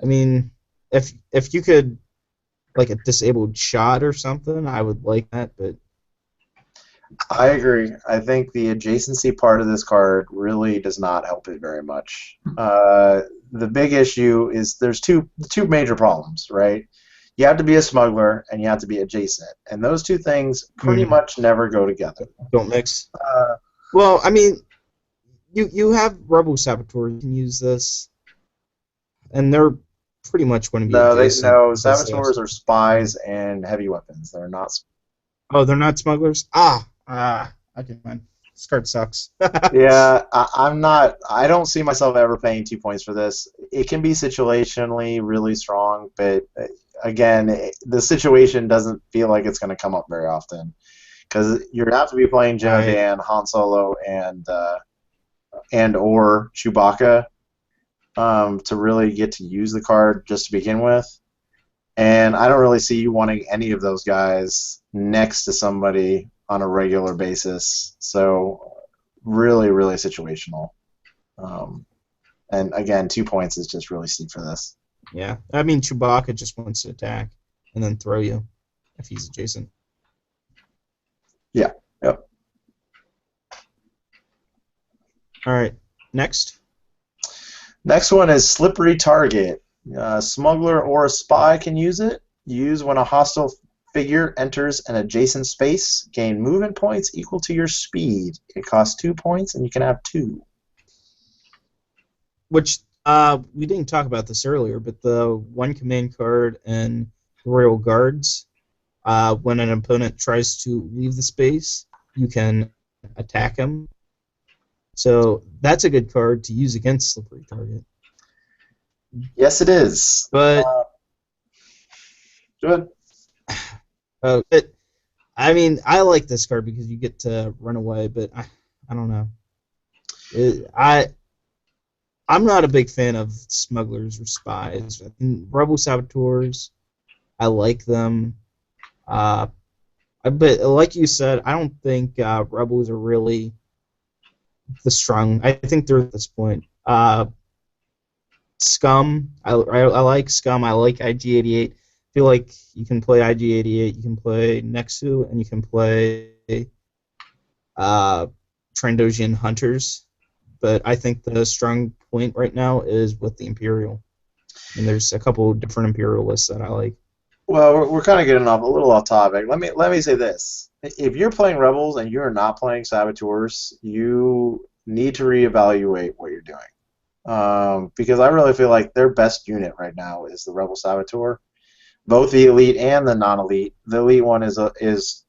I mean, if you could like a disabled shot or something, I would like that, but I agree. I think the adjacency part of this card really does not help it very much. The big issue is there's two major problems, right? You have to be a smuggler and you have to be adjacent, and those two things pretty much never go together. Don't mix. Well, I mean, you have Rebel Saboteurs. You can use this, and they're pretty much going to be adjacent. Saboteurs are spies and heavy weapons. They're not. Oh, they're not smugglers? Okay, fine. This card sucks. Yeah, I'm not. I don't see myself ever paying 2 points for this. It can be situationally really strong, but again, the situation doesn't feel like it's going to come up very often because you have to be playing Jedi, Han Solo, and or Chewbacca to really get to use the card just to begin with. And I don't really see you wanting any of those guys next to somebody on a regular basis. So really, really situational. And again, 2 points is just really steep for this. Yeah. I mean, Chewbacca just wants to attack and then throw you if he's adjacent. Yeah. Yep. All right. Next. Next one is Slippery Target. A smuggler or a spy can use it. Use when a hostile figure enters an adjacent space. Gain movement points equal to your speed. It costs 2 points, and you can have 2. Which we didn't talk about this earlier, but the one command card in Royal Guards, when an opponent tries to leave the space, you can attack him. So that's a good card to use against Slippery Target. Yes, it is. But Good. But I mean, I like this card because you get to run away. But I don't know. I'm not a big fan of smugglers or spies. Rebel saboteurs, I like them. But like you said, I don't think rebels are really the strong. I think they're at this point. Scum, I like Scum. I like IG-88. I feel like you can play IG-88, you can play Nexu, and you can play Trandoshan Hunters. But I think the strong point right now is with the Imperial. And there's a couple different Imperial lists that I like. Well, we're kind of getting a little off topic. Let me say this: if you're playing Rebels and you're not playing Saboteurs, you need to reevaluate what you're doing. Because I really feel like their best unit right now is the Rebel Saboteur, both the elite and the non-elite. The elite one is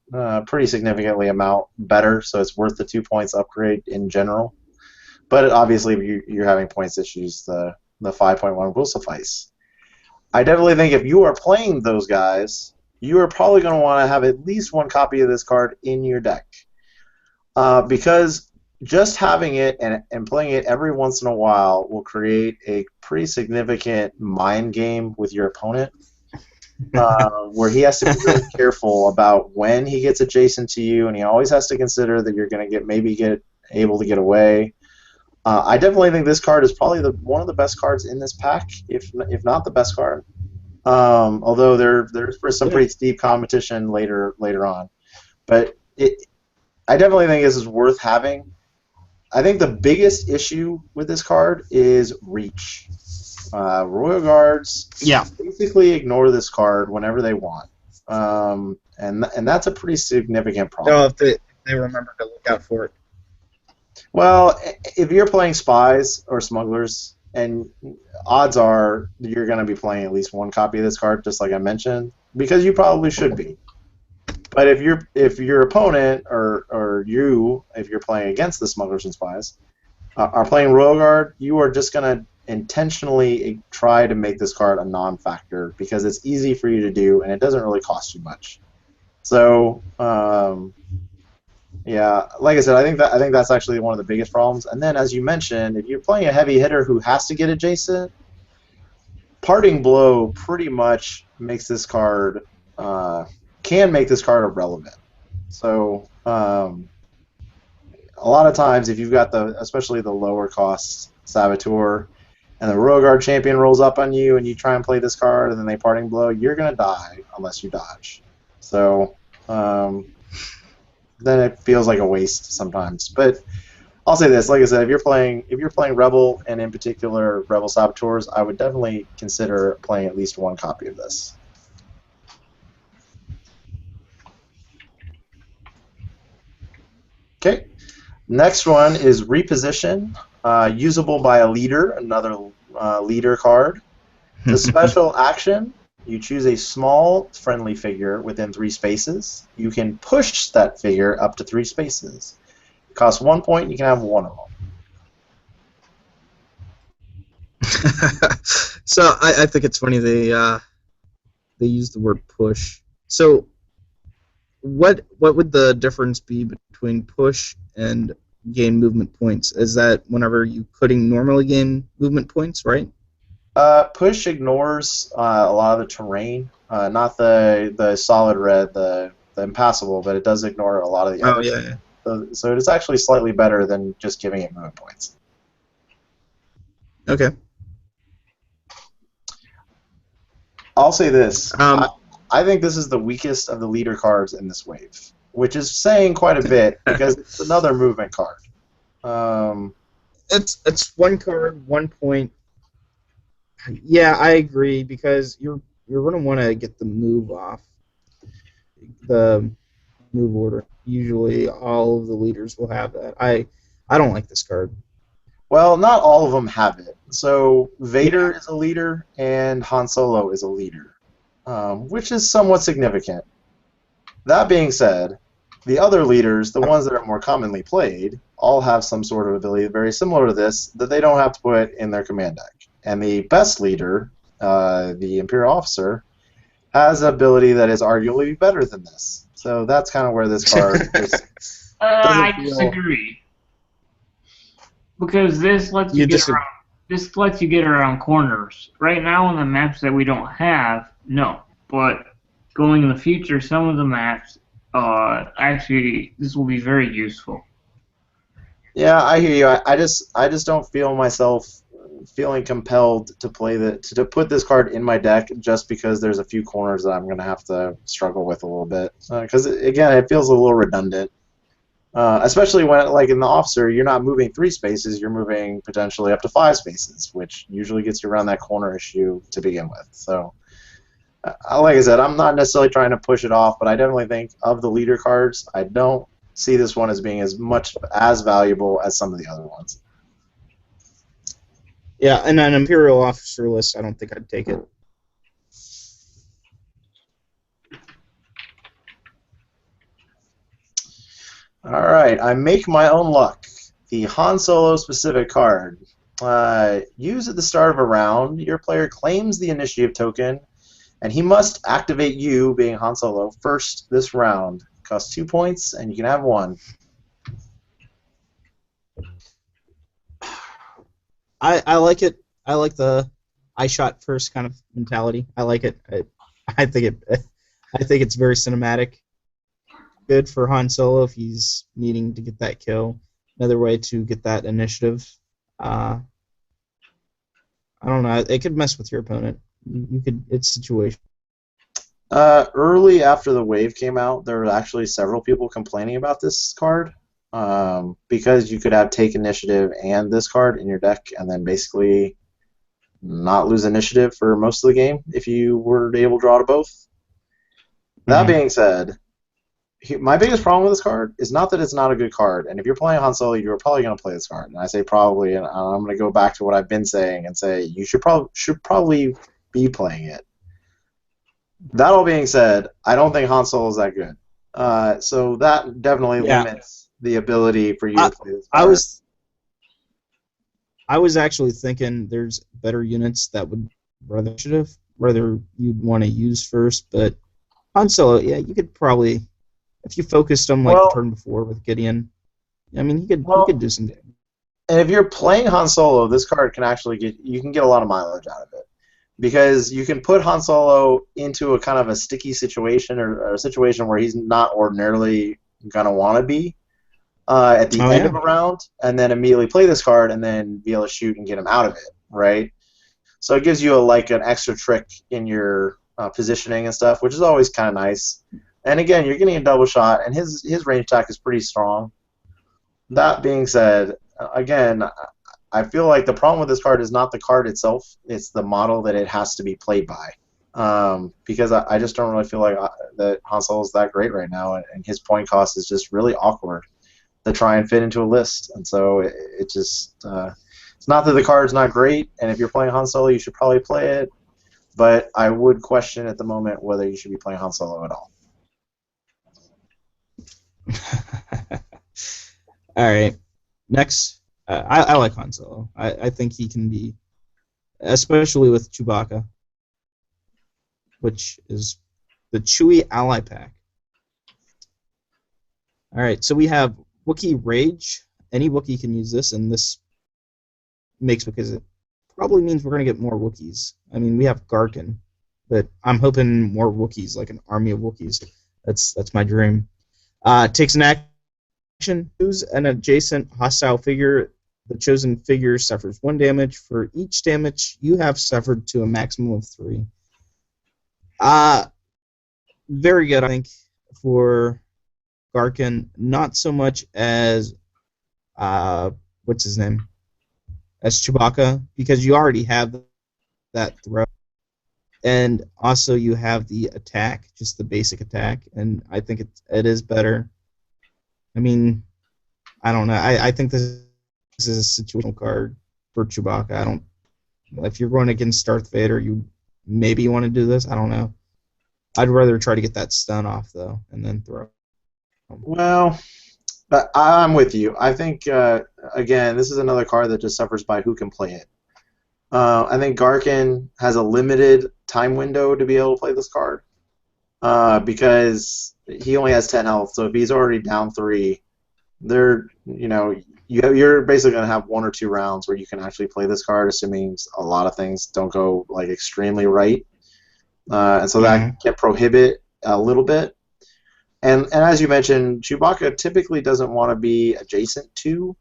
pretty significantly amount better, so it's worth the 2 points upgrade in general. But obviously, if you're having points issues, the 5.1 will suffice. I definitely think if you are playing those guys, you are probably going to want to have at least one copy of this card in your deck. Because just having it and playing it every once in a while will create a pretty significant mind game with your opponent, where he has to be really careful about when he gets adjacent to you, and he always has to consider that you're going to get able to get away. I definitely think this card is probably one of the best cards in this pack, if not the best card. Although there's some pretty steep competition later on, but I definitely think this is worth having. I think the biggest issue with this card is reach. Royal Guards basically ignore this card whenever they want, and that's a pretty significant problem. No, if they remember to look out for it. Well, if you're playing spies or smugglers, and odds are you're going to be playing at least one copy of this card, just like I mentioned, because you probably should be. But if your opponent or you, if you're playing against the smugglers and spies, are playing Royal Guard, you are just going to intentionally try to make this card a non-factor because it's easy for you to do and it doesn't really cost you much. So. Yeah, like I said, I think that's actually one of the biggest problems. And then, as you mentioned, if you're playing a heavy hitter who has to get adjacent, Parting Blow pretty much makes this card can make this card irrelevant. So a lot of times, if you've got especially the lower cost Saboteur, and the Royal Guard champion rolls up on you, and you try and play this card, and then they Parting Blow, you're gonna die unless you dodge. So. Then it feels like a waste sometimes. But I'll say this, like I said, if you're playing Rebel, and in particular Rebel Saboteurs, I would definitely consider playing at least one copy of this. Okay, next one is Reposition, usable by a leader, another leader card. The special action. You choose a small friendly figure within 3 spaces. You can push that figure up to 3 spaces. It costs 1 point. You can have one of them. So I think it's funny they use the word push. So what would the difference be between push and gain movement points? Is that whenever you couldn't normally gain movement points, right? Push ignores a lot of the terrain, not the solid red, the impassable, but it does ignore a lot of the others. Yeah. So it's actually slightly better than just giving it movement points. Okay. I'll say this. I think this is the weakest of the leader cards in this wave, which is saying quite a bit because it's another movement card. It's one card, 1 point. Yeah, I agree because you're going to want to get the move off the move order. Usually, all of the leaders will have that. I don't like this card. Well, not all of them have it. So Vader is a leader, and Han Solo is a leader, which is somewhat significant. That being said, The other leaders, the ones that are more commonly played, all have some sort of ability very similar to this that they don't have to put in their command deck. And the best leader, the Imperial officer, has an ability that is arguably better than this. So that's kind of where this card just doesn't I feel. disagree because this lets you You get just around. This lets you get around corners. Right now on the maps that we don't have, no. But going in the future, some of the maps, actually, this will be very useful. Yeah, I hear you. I just don't feel myself feeling compelled to play to put this card in my deck just because there's a few corners that I'm going to have to struggle with a little bit. Because again, it feels a little redundant. Especially when, like in the officer, you're not moving 3 spaces, you're moving potentially up to 5 spaces, which usually gets you around that corner issue to begin with. So, like I said, I'm not necessarily trying to push it off, but I definitely think of the leader cards, I don't see this one as being as much as valuable as some of the other ones. yeah, and an Imperial officer list, I don't think I'd take it. Alright, I make my own luck. The Han Solo specific card. Used at the start of a round, your player claims the initiative token, and he must activate you, being Han Solo, first this round. Costs 2 points, and you can have 1. I like it. I like the I shot first kind of mentality. I like it. I think it's very cinematic. Good for Han Solo if he's needing to get that kill. Another way to get that initiative. I don't know. It could mess with your opponent. You could. It's situation. Early after the wave came out, there were actually several people complaining about this card because you could have take initiative and this card in your deck, and then basically not lose initiative for most of the game if you were able to draw to both. That being said, my biggest problem with this card is not that it's not a good card, and if you're playing Han Solo, you're probably going to play this card. And I say probably, and I'm going to go back to what I've been saying and say you should probably be playing it. That all being said, I don't think Han Solo is that good. So that definitely limits the ability for you to play this card. I was actually thinking there's better units that would rather you'd want to use first, but Han Solo, yeah, you could probably, if you focused on like the turn before with Gideon, I mean he could do some damage. And if you're playing Han Solo, this card can actually you can get a lot of mileage out of it. Because you can put Han Solo into a kind of a sticky situation or a situation where he's not ordinarily going to want to be at the end of a round, and then immediately play this card and then be able to shoot and get him out of it, right? So it gives you an extra trick in your positioning and stuff, which is always kind of nice. And again, you're getting a double shot, and his range attack is pretty strong. That being said, again, I feel like the problem with this card is not the card itself; it's the model that it has to be played by. Because I just don't really feel like that Han Solo is that great right now, and his point cost is just really awkward to try and fit into a list. And so it just it's not that the card's not great, and if you're playing Han Solo, you should probably play it. But I would question at the moment whether you should be playing Han Solo at all. All right, next. I like Han Solo. I think he can be, especially with Chewbacca, which is the Chewie Ally Pack. All right, so we have Wookiee Rage. Any Wookiee can use this, and this makes because it probably means we're going to get more Wookiees. I mean, we have Garkin, but I'm hoping more Wookiees, like an army of Wookiees. That's my dream. Takes an action. Choose an adjacent hostile figure. The chosen figure suffers 1 damage. For each damage you have suffered to a maximum of 3. Very good, I think, for Garkin. Not so much as what's his name? As Chewbacca, because you already have that throw. And also you have the attack, just the basic attack, and I think it is better. I mean, I don't know. I think this is a situational card for Chewbacca. I don't. If you're going against Darth Vader, you maybe want to do this. I don't know. I'd rather try to get that stun off though, and then throw. Well, but I'm with you. I think again, this is another card that just suffers by who can play it. I think Garkin has a limited time window to be able to play this card because he only has 10 health. So if he's already down 3, you're basically going to have 1 or 2 rounds where you can actually play this card, assuming a lot of things don't go like extremely right, and so that can prohibit a little bit. And as you mentioned, Chewbacca typically doesn't want to be adjacent to.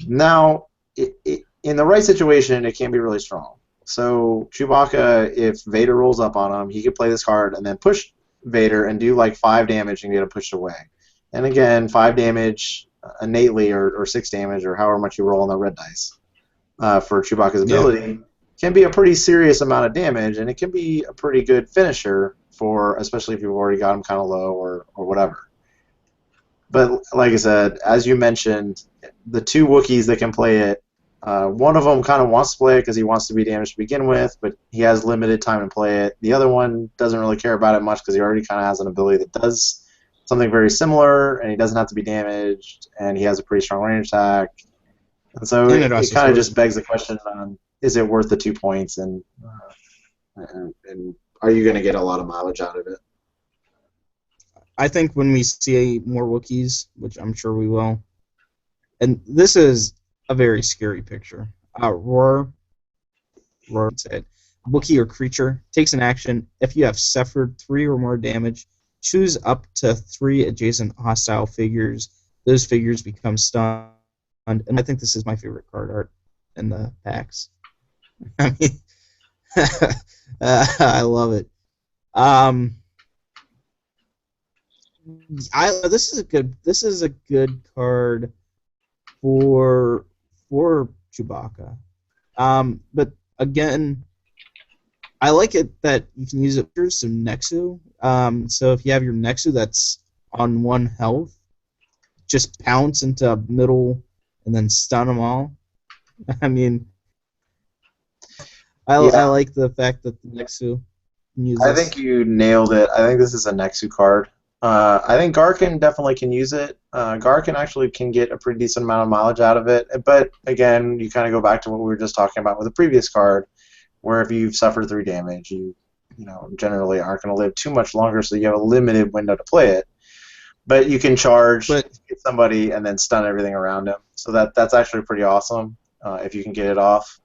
Now, in the right situation, it can be really strong. So Chewbacca, if Vader rolls up on him, he could play this card and then push Vader and do like 5 damage and get him pushed away. And again, 5 damage innately, or 6 damage, or however much you roll on the red dice for Chewbacca's ability, can be a pretty serious amount of damage, and it can be a pretty good finisher for, especially if you've already got him kind of low or whatever. But like I said, as you mentioned, the 2 Wookiees that can play it, one of them kind of wants to play it because he wants to be damaged to begin with, but he has limited time to play it. The other one doesn't really care about it much because he already kind of has an ability that does something very similar, and he doesn't have to be damaged, and he has a pretty strong range attack. And so it kind of just begs the question on, is it worth the 2 points, and are you going to get a lot of mileage out of it? I think when we see more Wookiees, which I'm sure we will, and this is a very scary picture. Roar said, Wookiee or creature takes an action. If you have suffered 3 or more damage, choose up to 3 adjacent hostile figures. Those figures become stunned. And I think this is my favorite card art in the packs. I mean, I love it. This is a good card for Chewbacca. But again, I like it that you can use it for some Nexu. So if you have your Nexu that's on 1 health, just pounce into middle and then stun them all. I mean, I like the fact that the Nexu can use this. I think you nailed it. I think this is a Nexu card. I think Garkin definitely can use it. Garkin actually can get a pretty decent amount of mileage out of it. But again, you kind of go back to what we were just talking about with the previous card, where if you've suffered 3 damage, you generally aren't going to live too much longer, so you have a limited window to play it. But you can charge, hit somebody, and then stun everything around him. So that's actually pretty awesome if you can get it off.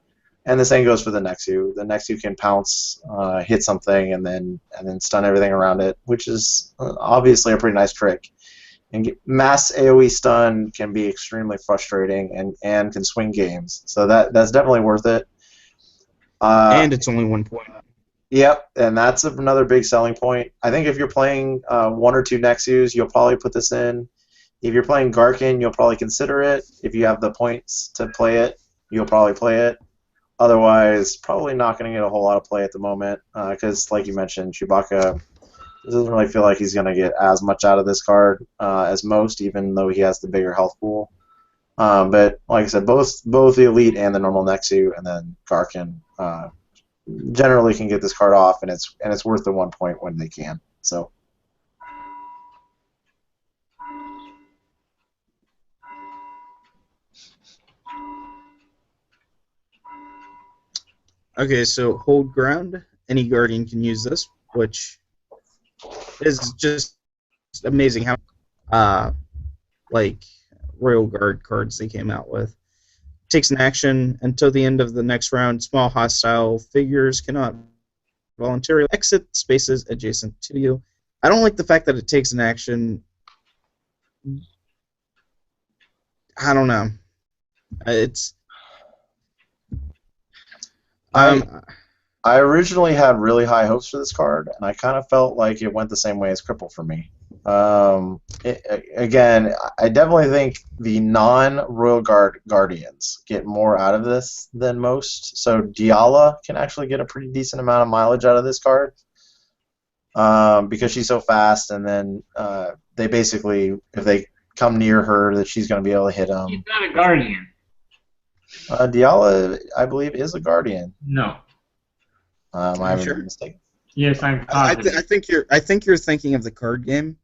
And the same goes for the Nexu. The Nexu can pounce, hit something, and then stun everything around it, which is obviously a pretty nice trick. And mass AoE stun can be extremely frustrating and can swing games. So that's definitely worth it. And it's only 1 point. Yep, and that's another big selling point. I think if you're playing 1 or 2 Nexus, you'll probably put this in. If you're playing Garkin, you'll probably consider it. If you have the points to play it, you'll probably play it. Otherwise, probably not going to get a whole lot of play at the moment because, like you mentioned, Chewbacca doesn't really feel like he's going to get as much out of this card as most, even though he has the bigger health pool. But like I said, both the Elite and the normal Nexu, and then Garkin generally can get this card off, and it's worth the 1 point when they can. So. Okay, so hold ground. Any Guardian can use this, which is just amazing how like Royal Guard cards they came out with. Takes an action until the end of the next round. Small hostile figures cannot voluntarily exit spaces adjacent to you. I don't like the fact that it takes an action. I don't know. It's. I originally had really high hopes for this card, and I kind of felt like it went the same way as Cripple for me. Again, I definitely think the non-Royal Guard Guardians get more out of this than most. So Diala can actually get a pretty decent amount of mileage out of this card because she's so fast, and then they basically, if they come near her, that she's going to be able to hit them. She's not a Guardian. Diala, I believe, is a Guardian. No. Am I sure? Mistaken? Yes, I'm positive. I think you're thinking of the card game.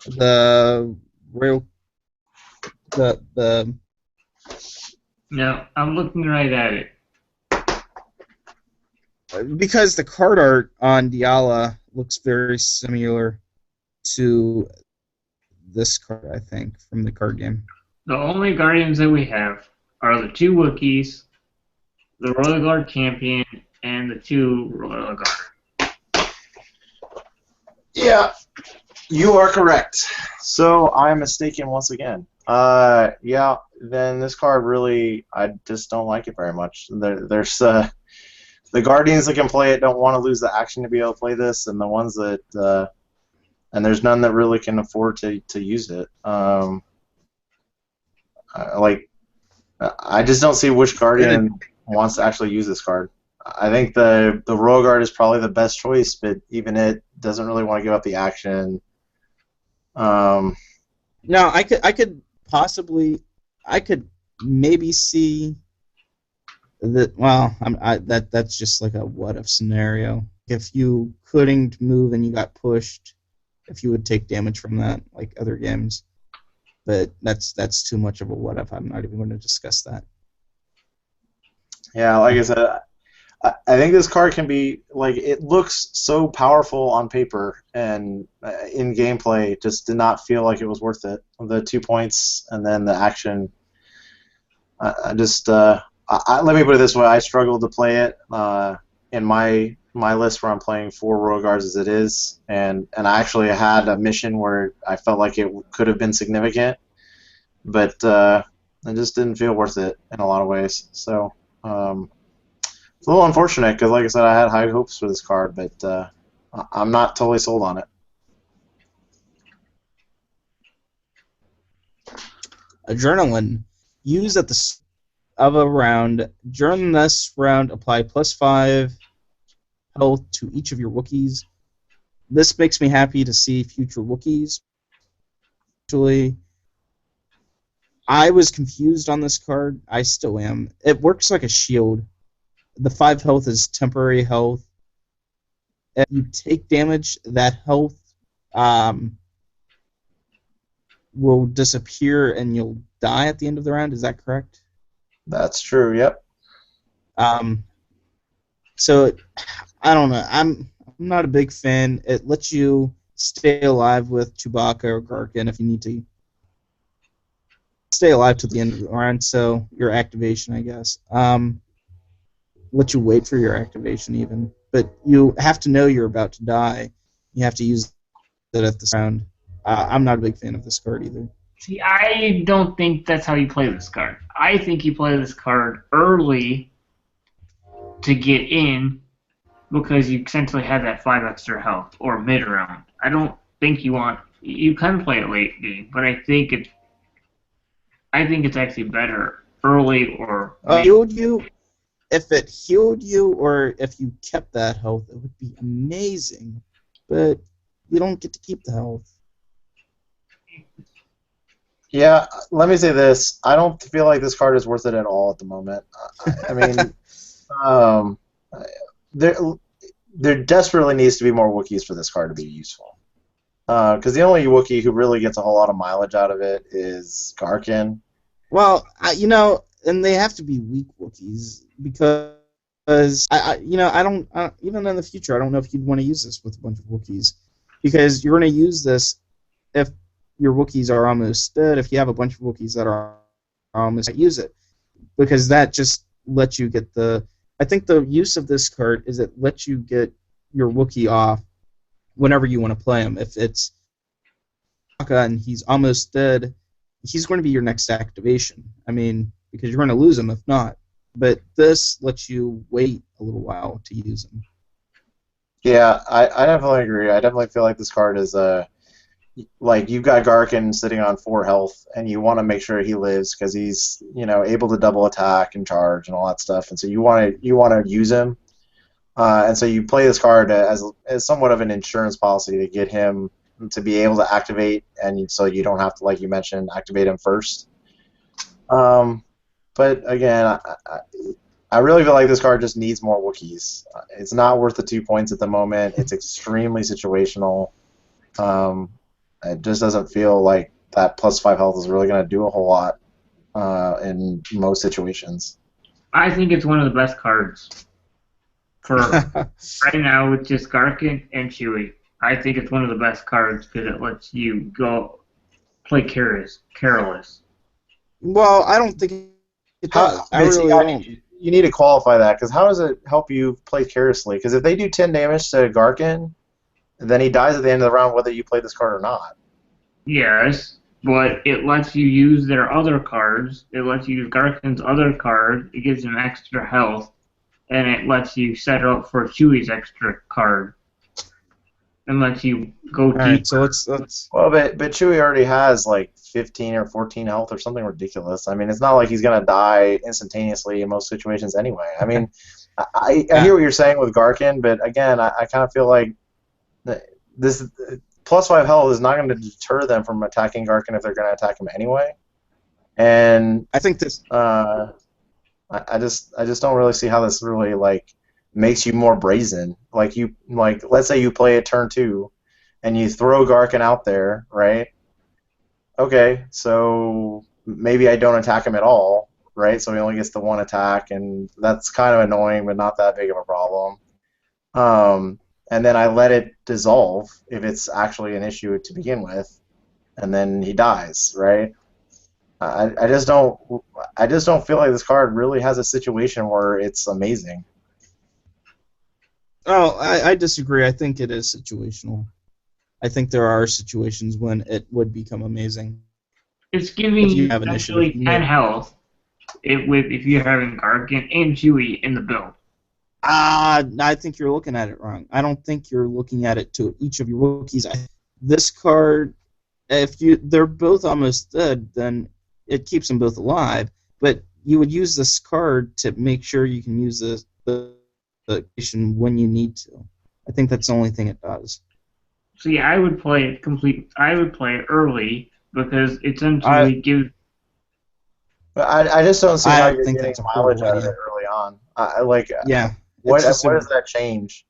The real the No, I'm looking right at it. because the card art on Diala looks very similar to this card, I think, from the card game. The only Guardians that we have are the 2 Wookiees, the Royal Guard Champion, and the 2 Royal Guard. Yeah, you are correct. So I'm mistaken once again. Yeah, then this card really, I just don't like it very much. There's the Guardians that can play it don't want to lose the action to be able to play this, and the ones that and there's none that really can afford to use it. I just don't see which Guardian wants to actually use this card. I think the Royal Guard is probably the best choice, but even it doesn't really want to give up the action. No, I could possibly, I could maybe see that. Well, that's just like a what if scenario. If you couldn't move and you got pushed, if you would take damage from that, like other games. But that's too much of a what if. I'm not even going to discuss that. Yeah, like I said, I think this card can be like it looks so powerful on paper and in gameplay, just did not feel like it was worth it. The 2 points and then the action. Let me put it this way: I struggled to play it in my list where I'm playing 4 Royal Guards as it is, and I actually had a mission where I felt like it could have been significant, but it just didn't feel worth it in a lot of ways. So. It's a little unfortunate because, like I said, I had high hopes for this card, but I'm not totally sold on it. Adrenaline. Use at the start of a round. During this round, apply +5 health to each of your Wookiees. This makes me happy to see future Wookiees. Actually, I was confused on this card. I still am. It works like a shield. The 5 health is temporary health. If you take damage, that health will disappear and you'll die at the end of the round. Is that correct? That's true. Yep. So I don't know. I'm not a big fan. It lets you stay alive with Chewbacca or Garkin if you need to stay alive to the end of the round. So your activation, I guess. Let you wait for your activation even, but you have to know you're about to die. You have to use it at this round. I'm not a big fan of this card either. See, I don't think that's how you play this card. I think you play this card early to get in because you essentially have that 5 extra health, or mid-round. I don't think you want... You can play it late game, but I think it's actually better early or... Healed you? If it healed you or if you kept that health, it would be amazing. But you don't get to keep the health. Yeah, let me say this. I don't feel like this card is worth it at all at the moment. I mean, there desperately needs to be more Wookiees for this card to be useful. Because the only Wookiee who really gets a whole lot of mileage out of it is Garkin. Well, and they have to be weak Wookiees because I don't even in the future I don't know if you'd want to use this with a bunch of Wookiees because you're going to use this if your Wookiees are almost dead. If you have a bunch of Wookiees that are almost dead, use it because that just lets you get the. I think the use of this card is it lets you get your Wookiee off whenever you want to play him. If it's and he's almost dead, he's going to be your next activation. I mean, because you're going to lose him if not. But this lets you wait a little while to use him. Yeah, I definitely agree. I definitely feel like this card is like you've got Garkin sitting on 4 health, and you want to make sure he lives because he's able to double attack and charge and all that stuff, and so you want to use him, and so you play this card as somewhat of an insurance policy to get him to be able to activate, and so you don't have to, like you mentioned, activate him first. But again, I really feel like this card just needs more Wookiees. It's not worth the 2 points at the moment. It's extremely situational. it just doesn't feel like that +5 health is really going to do a whole lot in most situations. I think it's one of the best cards for right now with just Garkin and Chewy. I think it's one of the best cards because it lets you go play careless. Well, I don't think it does. I really don't. You need to qualify that, because how does it help you play carelessly? Because if they do 10 damage to Garkin, then he dies at the end of the round whether you play this card or not. Yes, but it lets you use their other cards. It lets you use Garkin's other card. It gives him extra health, and it lets you set up for Chewy's extra card, and lets you go deeper. All right, so let's. Well, but Chewy already has like 15 or 14 health or something ridiculous. I mean, it's not like he's gonna die instantaneously in most situations anyway. I mean, I hear what you're saying with Garkin, but again, I kind of feel like this +5 health is not going to deter them from attacking Garkin if they're going to attack him anyway. And I think this. I just don't really see how this really like makes you more brazen. Like let's say you play a turn 2, and you throw Garkin out there, right? Okay, so maybe I don't attack him at all, right? So he only gets the 1 attack, and that's kind of annoying, but not that big of a problem. And then I let it dissolve if it's actually an issue to begin with, and then he dies, right? I just don't feel like this card really has a situation where it's amazing. Oh, I disagree. I think it is situational. I think there are situations when it would become amazing. It's giving you actually 10 health if you're having Garkin and Chewy in the build. I think you're looking at it wrong. I don't think you're looking at it to each of your rookies. This card, if they're both almost dead, then it keeps them both alive. But you would use this card to make sure you can use the action when you need to. I think that's the only thing it does. See, I would play it I would play it early because it essentially gives. But I just don't see how you're getting mileage out of it early on. Yeah. What does that change?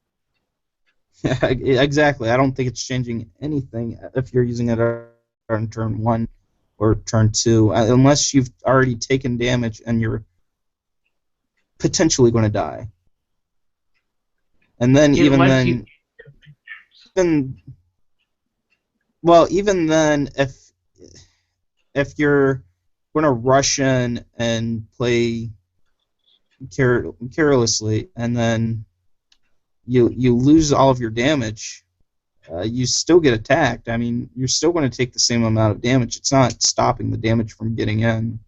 Yeah, exactly. I don't think it's changing anything if you're using it on turn 1 or turn 2, unless you've already taken damage and you're potentially going to die. And then even then, if you're going to rush in and play carelessly, and then you lose all of your damage, you still get attacked. I mean, you're still going to take the same amount of damage. It's not stopping the damage from getting in.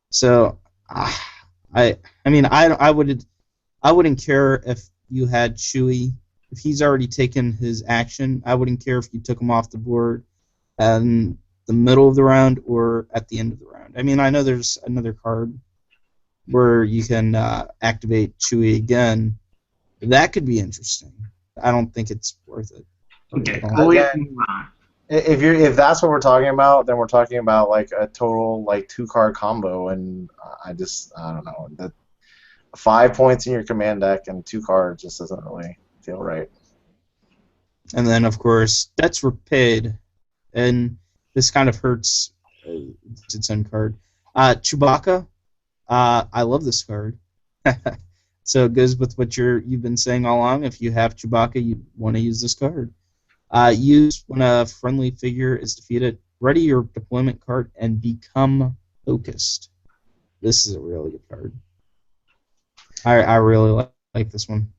So, I wouldn't care if you had Chewy. If he's already taken his action, I wouldn't care if you took him off the board in the middle of the round or at the end of the round. I mean, I know there's another card where you can activate Chewy again. That could be interesting. I don't think it's worth it. Okay. If that's what we're talking about, then we're talking about like a total like 2-card combo, and I don't know, that 5 points in your command deck and 2 cards just doesn't really feel right. And then of course debts repaid, and this kind of hurts its own card. Chewbacca. I love this card. So it goes with what you've been saying all along. If you have Chewbacca, you want to use this card. Use when a friendly figure is defeated. Ready your deployment card and become focused. This is a really good card. I really like this one.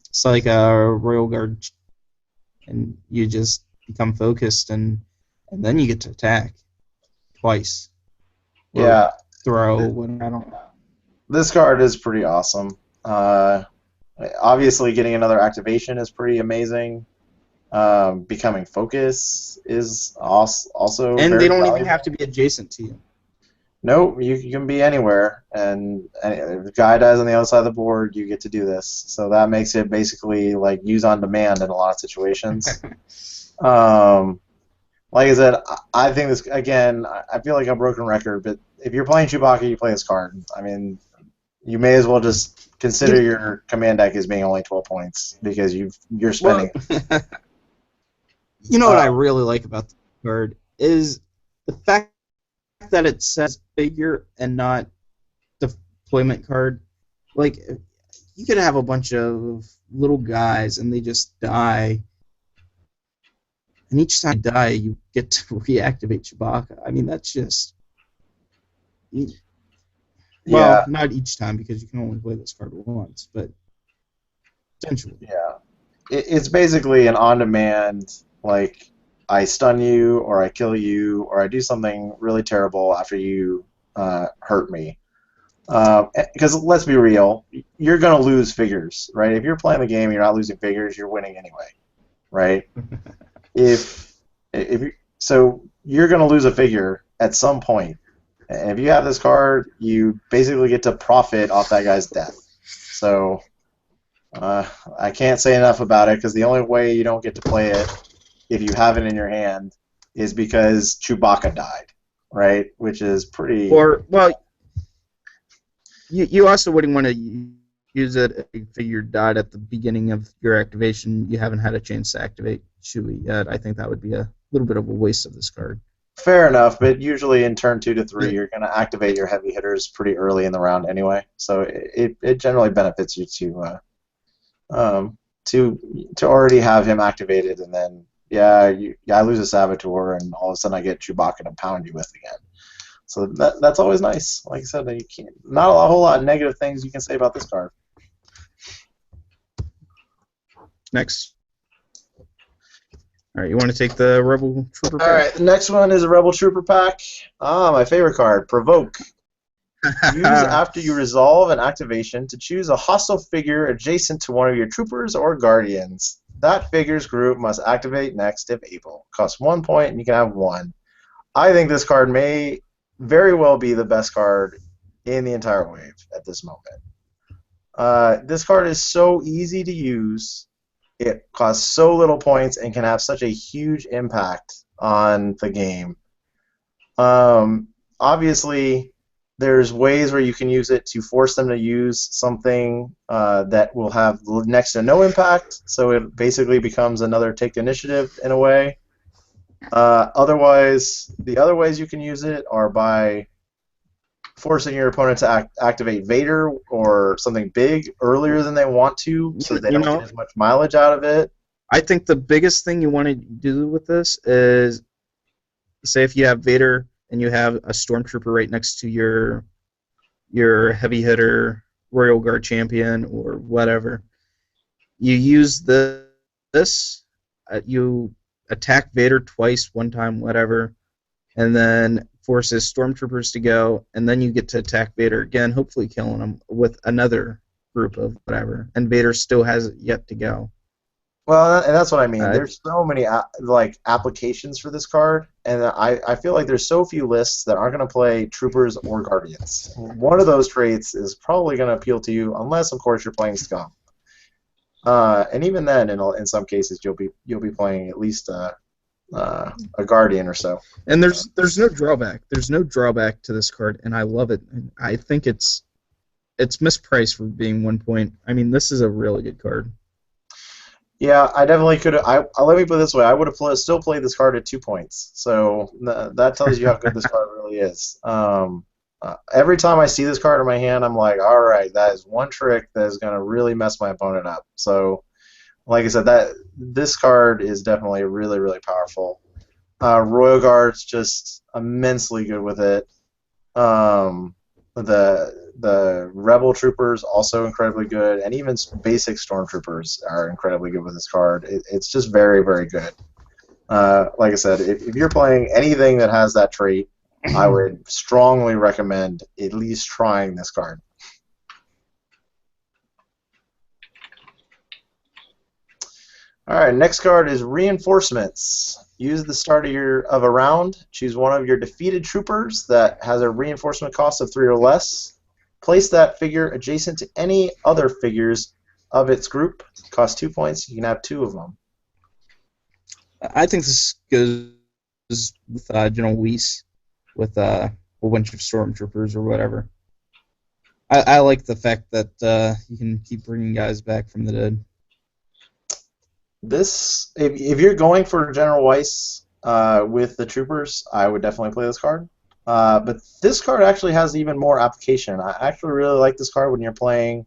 It's like a Royal Guard, and you just become focused, and then you get to attack twice. Yeah. Throw. I don't know. This card is pretty awesome. Obviously, getting another activation is pretty amazing. Becoming focus is also and they don't valuable. even have to be adjacent to you. Nope, you can be anywhere, and if a guy dies on the other side of the board, you get to do this. So that makes it basically like use on demand in a lot of situations. Like I said, I think this, again, I feel like a broken record, but if you're playing Chewbacca, you play this card. I mean, you may as well just consider your command deck as being only 12 points because you're spending. You know what I really like about the card is the fact that it says figure and not deployment card. Like, you could have a bunch of little guys and they just die, and each time you die, you get to reactivate Chewbacca. I mean, that's just... Well, not each time, because you can only play this card once, but potentially. Yeah. It's basically an on-demand, like, I stun you, or I kill you, or I do something really terrible after you hurt me. Because let's be real, you're going to lose figures, right? If you're playing the game and you're not losing figures, you're winning anyway, right? So you're going to lose a figure at some point. And if you have this card, you basically get to profit off that guy's death. So I can't say enough about it, because the only way you don't get to play it if you have it in your hand is because Chewbacca died, right? Which is pretty... Or, well, you also wouldn't want to use it if figure died at the beginning of your activation. You haven't had a chance to activate Chewie yet. I think that would be a little bit of a waste of this card. Fair enough, but usually in turn 2 to 3, you're going to activate your heavy hitters pretty early in the round anyway. So it generally benefits you to already have him activated, and then I lose a Saboteur, and all of a sudden I get Chewbacca to pound you with again. So that's always nice. Like I said, you can't, not a whole lot of negative things you can say about this card. Next. All right, you want to take the Rebel Trooper pack? All right, the next one is a Rebel Trooper pack. My favorite card, Provoke. Use after you resolve an activation to choose a hostile figure adjacent to one of your troopers or guardians. That figure's group must activate next if able. Costs 1 point, and you can have 1. I think this card may very well be the best card in the entire wave at this moment. This card is so easy to use. It costs so little points and can have such a huge impact on the game. Obviously, there's ways where you can use it to force them to use something that will have next to no impact, so it basically becomes another take the initiative in a way. Otherwise, the other ways you can use it are by forcing your opponent to activate Vader or something big earlier than they want to, so they don't get as much mileage out of it. I think the biggest thing you want to do with this is, say if you have Vader and you have a Stormtrooper right next to your heavy hitter, Royal Guard champion, or whatever, you use this, you attack Vader twice, one time, whatever, and then forces Stormtroopers to go, and then you get to attack Vader again, hopefully killing him with another group of whatever, and Vader still has yet to go. Well, and that's what I mean. There's so many applications for this card, and I feel like there's so few lists that aren't going to play Troopers or Guardians. One of those traits is probably going to appeal to you, unless, of course, you're playing Scum. And even then, in some cases, you'll be playing at least a Guardian or so. And there's no drawback. There's no drawback to this card, and I love it. And I think it's mispriced for being 1 point. I mean, this is a really good card. Yeah, I definitely could have. Let me put it this way: I would have still played this card at 2 points. So that tells you how good this card really is. Every time I see this card in my hand, I'm like, all right, that is one trick that is going to really mess my opponent up. So, like I said, this card is definitely really, really powerful. Royal Guard's just immensely good with it. The Rebel Troopers also incredibly good, and even basic Stormtroopers are incredibly good with this card. It's just very, very good. Like I said, if you're playing anything that has that trait, I would strongly recommend at least trying this card. Alright, next card is Reinforcements. Use at the start of a round. Choose one of your defeated troopers that has a reinforcement cost of 3 or less. Place that figure adjacent to any other figures of its group. Costs 2 points. You can have 2 of them. I think this goes with General Weiss with a whole bunch of Stormtroopers or whatever. I like the fact that you can keep bringing guys back from the dead. This, if you're going for General Weiss with the troopers, I would definitely play this card. But this card actually has even more application. I actually really like this card when you're playing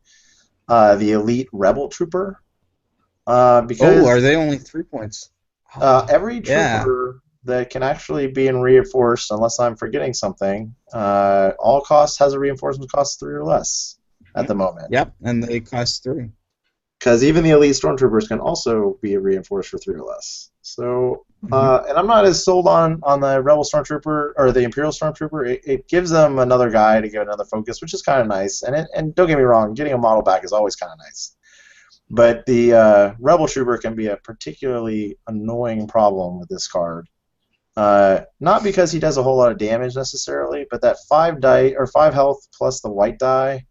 the Elite Rebel Trooper Oh, are because they only 3 points? Oh, every yeah. trooper that can actually be in reinforced, unless I'm forgetting something, all costs has a reinforcement cost 3 or less at the moment. Yep, and they cost 3. Because even the elite stormtroopers can also be reinforced for 3 or less. So, Hmm. and I'm not as sold on the rebel stormtrooper or the imperial stormtrooper. It gives them another guy to get another focus, which is kind of nice. And don't get me wrong, getting a model back is always kind of nice. But the rebel trooper can be a particularly annoying problem with this card. Not because he does a whole lot of damage necessarily, but that 5 health plus the white die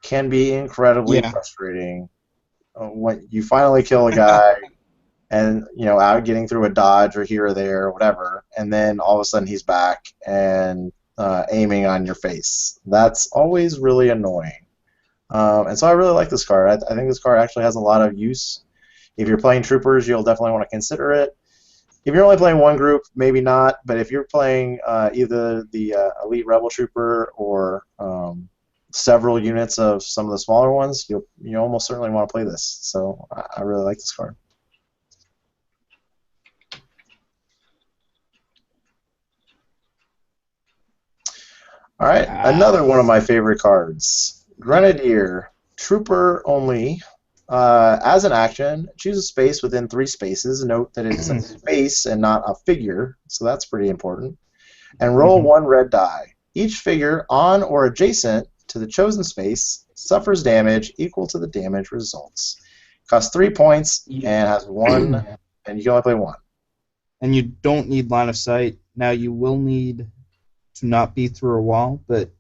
can be incredibly Yeah. frustrating when you finally kill a guy and out getting through a dodge or here or there or whatever, and then all of a sudden he's back and aiming on your face. That's always really annoying. And so I really like this card. I think this card actually has a lot of use. If you're playing troopers, you'll definitely want to consider it. If you're only playing one group, maybe not. But if you're playing either the elite rebel trooper or several units of some of the smaller ones, you almost certainly want to play this. So I really like this card. All right, another one of my favorite cards, Grenadier, Trooper only. As an action, choose a space within 3 spaces. Note that it's a space and not a figure, so that's pretty important. And roll 1 red die. Each figure on or adjacent to the chosen space suffers damage equal to the damage results. Costs 3 points and has 1, and you can only play 1. And you don't need line of sight. Now you will need to not be through a wall, but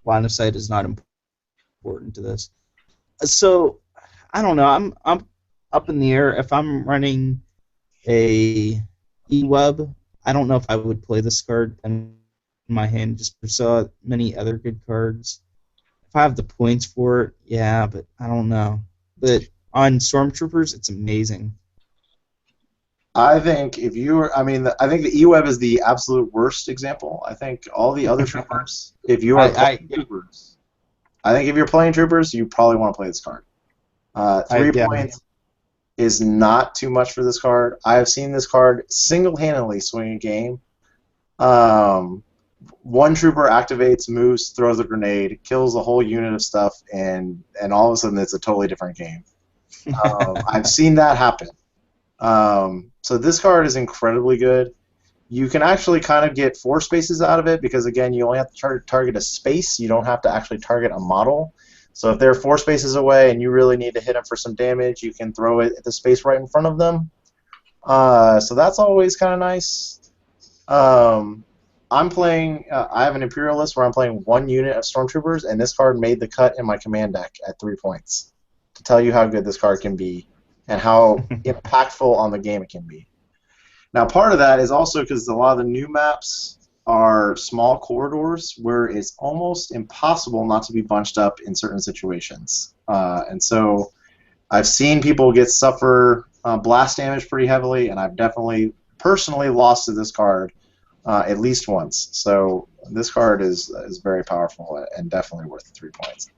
line of sight is not important to this. So I don't know. I'm up in the air. If I'm running a E-Web, I don't know if I would play this card in my hand just for so many other good cards. If I have the points for it, yeah, but I don't know. But on Stormtroopers, it's amazing. I think if you were, I mean, I think the E-Web is the absolute worst example. I think all the other troopers, if you are playing troopers, I think if you're playing troopers, you probably want to play this card. 3 points is not too much for this card. I have seen this card single-handedly swing a game. One trooper activates, moves, throws a grenade, kills a whole unit of stuff, and all of a sudden it's a totally different game. I've seen that happen. So this card is incredibly good. You can actually kind of get 4 spaces out of it because, again, you only have to target a space. You don't have to actually target a model. So if they're 4 spaces away and you really need to hit them for some damage, you can throw it at the space right in front of them. So that's always kind of nice. I'm playing. I have an Imperial list where I'm playing 1 unit of Stormtroopers, and this card made the cut in my command deck at 3 points to tell you how good this card can be and how impactful on the game it can be. Now, part of that is also because a lot of the new maps are small corridors where it's almost impossible not to be bunched up in certain situations. And so I've seen people suffer blast damage pretty heavily, and I've definitely personally lost to this card at least once. So this card is very powerful and definitely worth 3 points.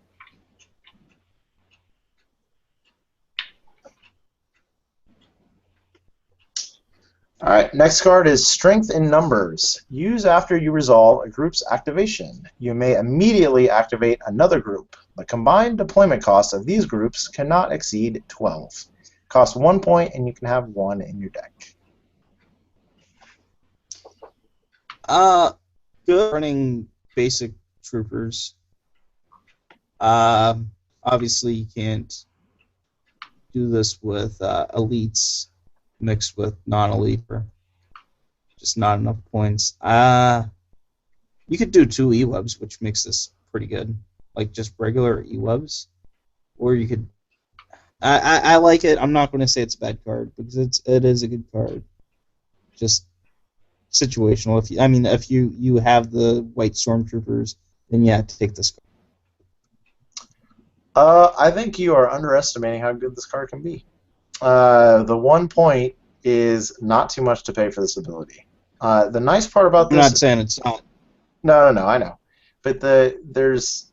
All right, next card is Strength in Numbers. Use after you resolve a group's activation. You may immediately activate another group. The combined deployment cost of these groups cannot exceed 12. Cost 1 point, and you can have 1 in your deck. Good running basic troopers. Obviously, you can't do this with elites mixed with non-elite, or just not enough points. You could do 2 E-Webs, which makes this pretty good, like just regular E-Webs, or you could. I like it. I'm not going to say it's a bad card because it is a good card. Just situational. If you have the white stormtroopers, then yeah, take this card. I think you are underestimating how good this card can be. The 1 point is not too much to pay for this ability. The nice part about I'm this not is, saying it's not. no, I know, but there's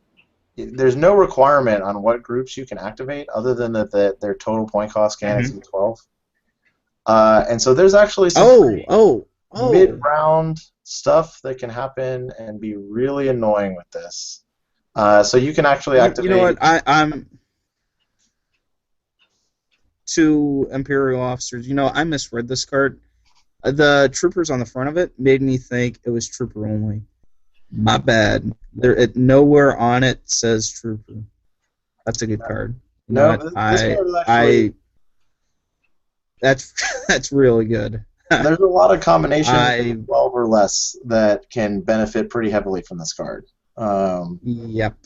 no requirement on what groups you can activate other than that their total point cost can exceed 12. And so there's actually some mid-round stuff that can happen and be really annoying with this. So you can actually activate. You know what? I'm to Imperial officers. You know, I misread this card. The troopers on the front of it made me think it was trooper only. My bad. Nowhere on it says trooper. That's a good card. You know No, what? this card is actually. That's that's really good. There's a lot of combinations, 12 or less, that can benefit pretty heavily from this card. Yep.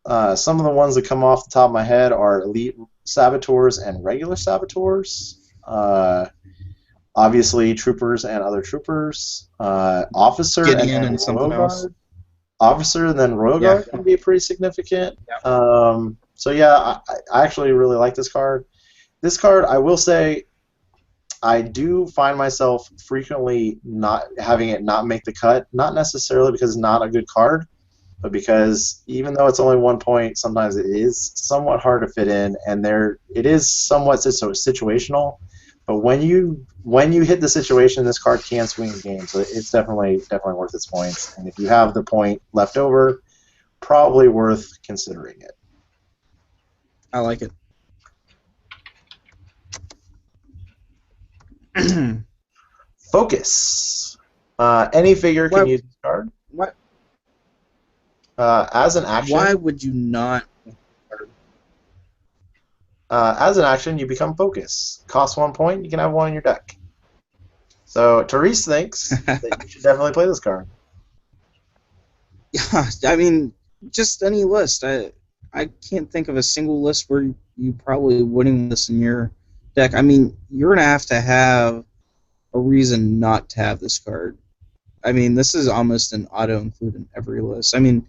Some of the ones that come off the top of my head are elite saboteurs and regular saboteurs. Obviously, troopers and other troopers. Officer Gideon and then something Royal else. Guard. Officer and then Royal Guard can be pretty significant. Yep. So yeah, I actually really like this card. This card, I will say, I do find myself frequently not having it not make the cut. Not necessarily because it's not a good card, but because even though it's only 1 point, sometimes it is somewhat hard to fit in, and it is somewhat situational. But when you hit the situation, this card can swing a game, so it's definitely worth its points. And if you have the point left over, probably worth considering it. I like it. Focus. Any figure can use this card. What? As an action. Why would you not? As an action, you become Focus. Costs 1 point. You can have one in your deck. So Therese thinks that you should definitely play this card. Yeah, I mean, just any list. I can't think of a single list where you probably wouldn't this in your deck. I mean, you're gonna have to have a reason not to have this card. I mean, this is almost an auto-include in every list. I mean,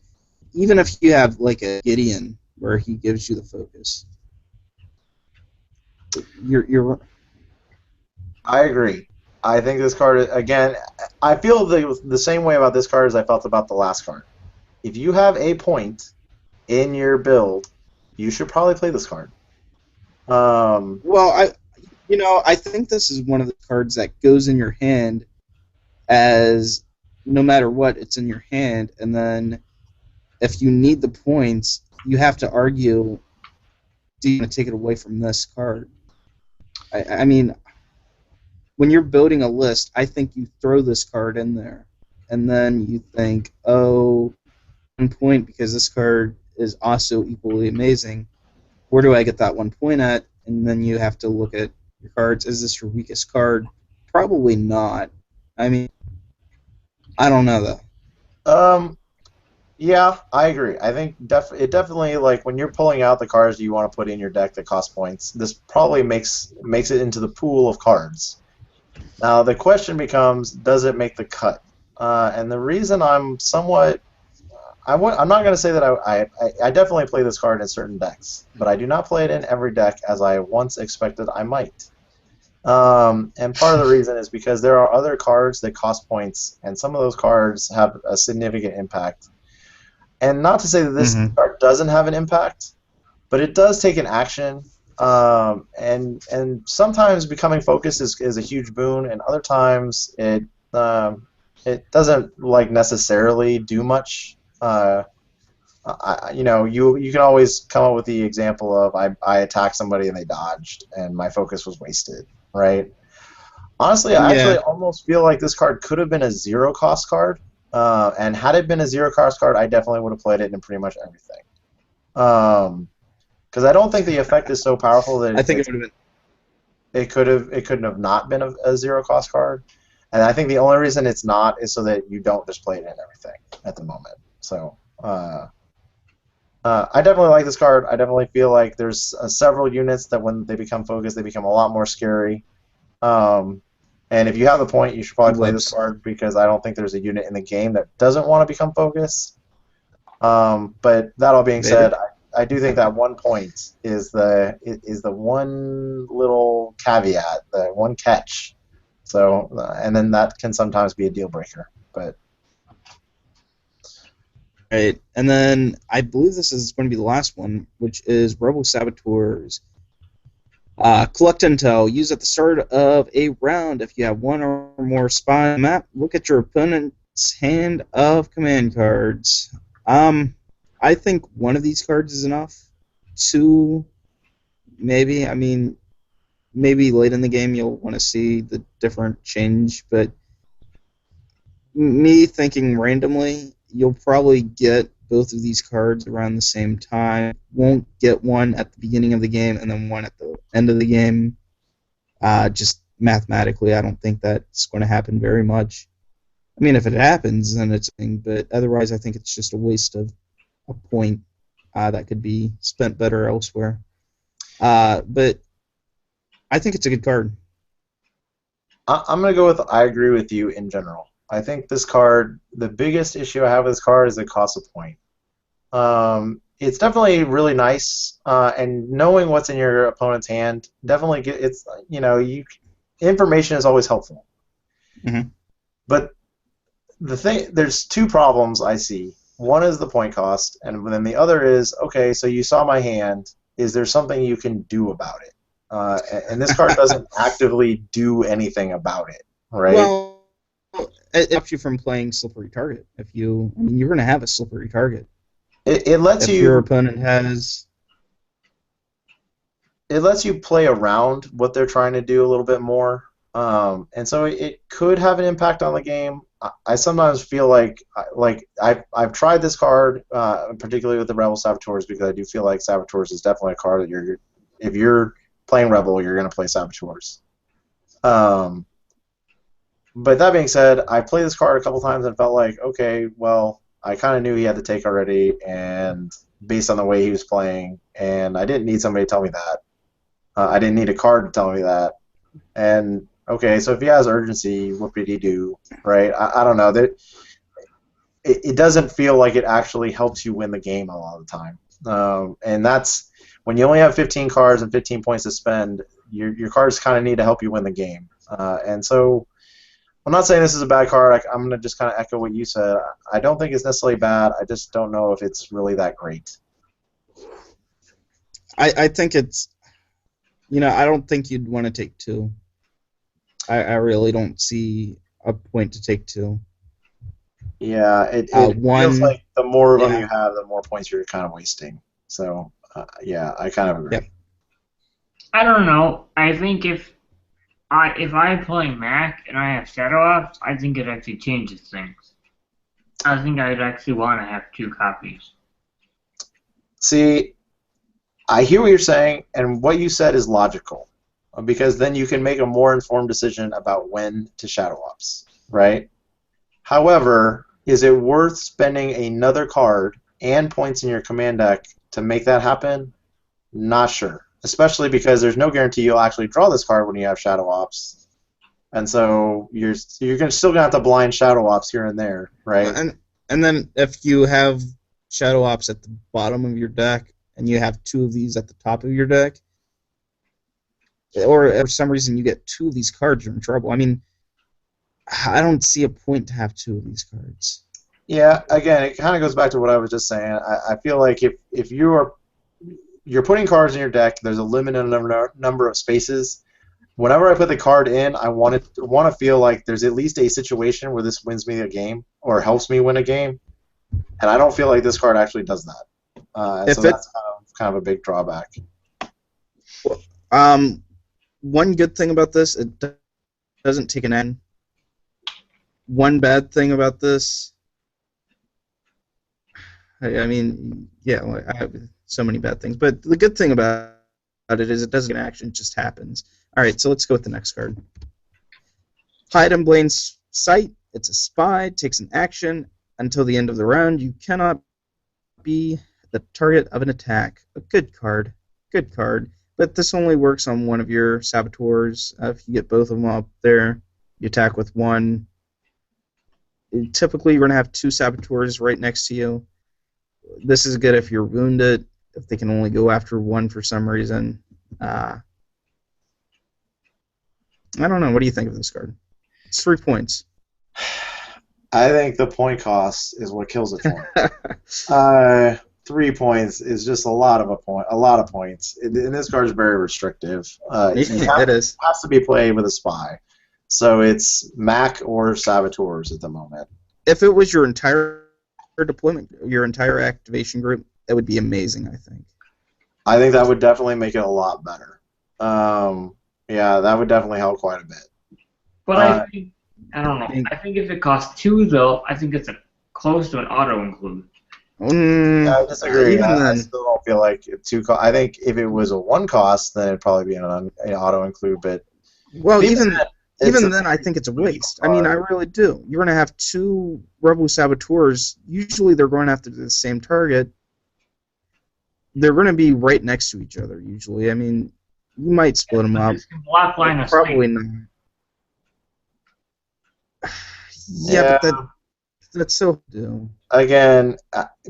even if you have like a Gideon where he gives you the Focus, you're. I agree. I think this card, again, I feel the same way about this card as I felt about the last card. If you have a point in your build, you should probably play this card. Well, I think this is one of the cards that goes in your hand as no matter what, it's in your hand, and then if you need the points, you have to argue, do you want to take it away from this card? I mean, when you're building a list, I think you throw this card in there, and then you think, oh, 1 point because this card is also equally amazing. Where do I get that 1 point at? And then you have to look at your cards. Is this your weakest card? Probably not. I mean, I don't know though. Yeah, I agree. I think it definitely, like, when you're pulling out the cards you want to put in your deck that cost points, this probably makes it into the pool of cards. Now the question becomes, does it make the cut? And the reason I'm somewhat, I'm not going to say that I definitely play this card in certain decks, but I do not play it in every deck as I once expected I might. And part of the reason is because there are other cards that cost points, and some of those cards have a significant impact. And not to say that this card doesn't have an impact, but it does take an action. And sometimes becoming focused is a huge boon, and other times it doesn't necessarily do much. You can always come up with the example of I attacked somebody and they dodged and my focus was wasted, right? Honestly, I actually almost feel like this card could have been a zero-cost card, and had it been a zero-cost card, I definitely would have played it in pretty much everything. Because I don't think the effect is so powerful that I think it would have been. It couldn't have not been a zero-cost card, and I think the only reason it's not is so that you don't just play it in everything at the moment. So. I definitely like this card. I definitely feel like there's several units that when they become focused, they become a lot more scary. And if you have the point, you should probably play this card because I don't think there's a unit in the game that doesn't want to become focused. But that all being said, I do think that 1 point is the one little caveat, the one catch. So and then that can sometimes be a deal breaker. But right, and then I believe this is going to be the last one, which is Rebel Saboteurs. Collect intel. Use at the start of a round. If you have one or more spies on the map, look at your opponent's hand of command cards. I think one of these cards is enough. Two, maybe. I mean, maybe late in the game you'll want to see the different change, but me thinking randomly, you'll probably get both of these cards around the same time. Won't get one at the beginning of the game and then one at the end of the game. Just mathematically, I don't think that's going to happen very much. I mean, if it happens, then it's a thing, but otherwise, I think it's just a waste of a point that could be spent better elsewhere. But I think it's a good card. I'm going to go with I agree with you in general. I think this card, the biggest issue I have with this card is it costs a point. It's definitely really nice, and knowing what's in your opponent's hand definitely it's information is always helpful. Mm-hmm. But there's two problems I see. One is the point cost, and then the other is, okay, so you saw my hand. Is there something you can do about it? And this card doesn't actively do anything about it, right? Well, it stops you from playing slippery target. You're going to have a slippery target. It lets if your opponent has. It lets you play around what they're trying to do a little bit more, and so it could have an impact on the game. I sometimes feel like I've tried this card, particularly with the Rebel Saboteurs, because I do feel like Saboteurs is definitely a card that if you're playing Rebel, you're going to play Saboteurs. But that being said, I played this card a couple times and felt like, okay, well, I kind of knew he had to take already, and based on the way he was playing, and I didn't need somebody to tell me that. I didn't need a card to tell me that. And okay, so if he has urgency, what did he do? Right? I don't know. It doesn't feel like it actually helps you win the game a lot of the time. And that's when you only have 15 cards and 15 points to spend. Your cards kind of need to help you win the game. And so I'm not saying this is a bad card. I'm going to just kind of echo what you said. I don't think it's necessarily bad. I just don't know if it's really that great. I think it's. I don't think you'd want to take two. I really don't see a point to take two. Yeah, it feels like the more of them you have, the more points you're kind of wasting. So, yeah, I kind of agree. Yep. I don't know. I think if I'm playing Mac and I have Shadow Ops, I think it actually changes things. I think I'd actually want to have two copies. See, I hear what you're saying, and what you said is logical, because then you can make a more informed decision about when to Shadow Ops, right? However, is it worth spending another card and points in your command deck to make that happen? Not sure. Especially because there's no guarantee you'll actually draw this card when you have Shadow Ops. And so you're still going to have to blind Shadow Ops here and there, right? And then if you have Shadow Ops at the bottom of your deck and you have two of these at the top of your deck, or for some reason you get two of these cards, you're in trouble. I mean, I don't see a point to have two of these cards. Yeah, again, it kind of goes back to what I was just saying. I feel like if you're putting cards in your deck, there's a limited number of spaces. Whenever I put the card in, I want to feel like there's at least a situation where this wins me a game or helps me win a game, and I don't feel like this card actually does that. So that's kind of a big drawback. One good thing about this, it doesn't take an end. One bad thing about this, I mean, yeah, I have so many bad things, but the good thing about it is it doesn't get an action, it just happens. All right, so let's go with the next card. Hide in plain sight. It's a spy, takes an action. Until the end of the round, you cannot be the target of an attack. A good card. Good card. But this only works on one of your saboteurs. If you get both of them up there, you attack with one. Typically, you're going to have two saboteurs right next to you. This is good if you're wounded. if they can only go after one for some reason. I don't know. What do you think of this card? It's 3 points. I think the point cost is what kills it for me. 3 points is just a lot of points. And this card is very restrictive. It is. Has to be played with a spy, so it's Mac or Saboteurs at the moment. If it was your entire deployment, your entire activation group, it would be amazing. I think that would definitely make it a lot better. Yeah, that would definitely help quite a bit. But I don't know. I think if it costs 2, though, I think it's close to an auto include. Yeah, I disagree. I still don't feel like 2. I think if it was a 1 cost, then it'd probably be an auto include. But even then, I think it's a waste. I mean, I really do. You're going to have 2 Rebel Saboteurs. Usually, they're going after the same target. They're going to be right next to each other. Usually, I mean, you might split them up. Block line of probably not. Yeah, but that's so. Again,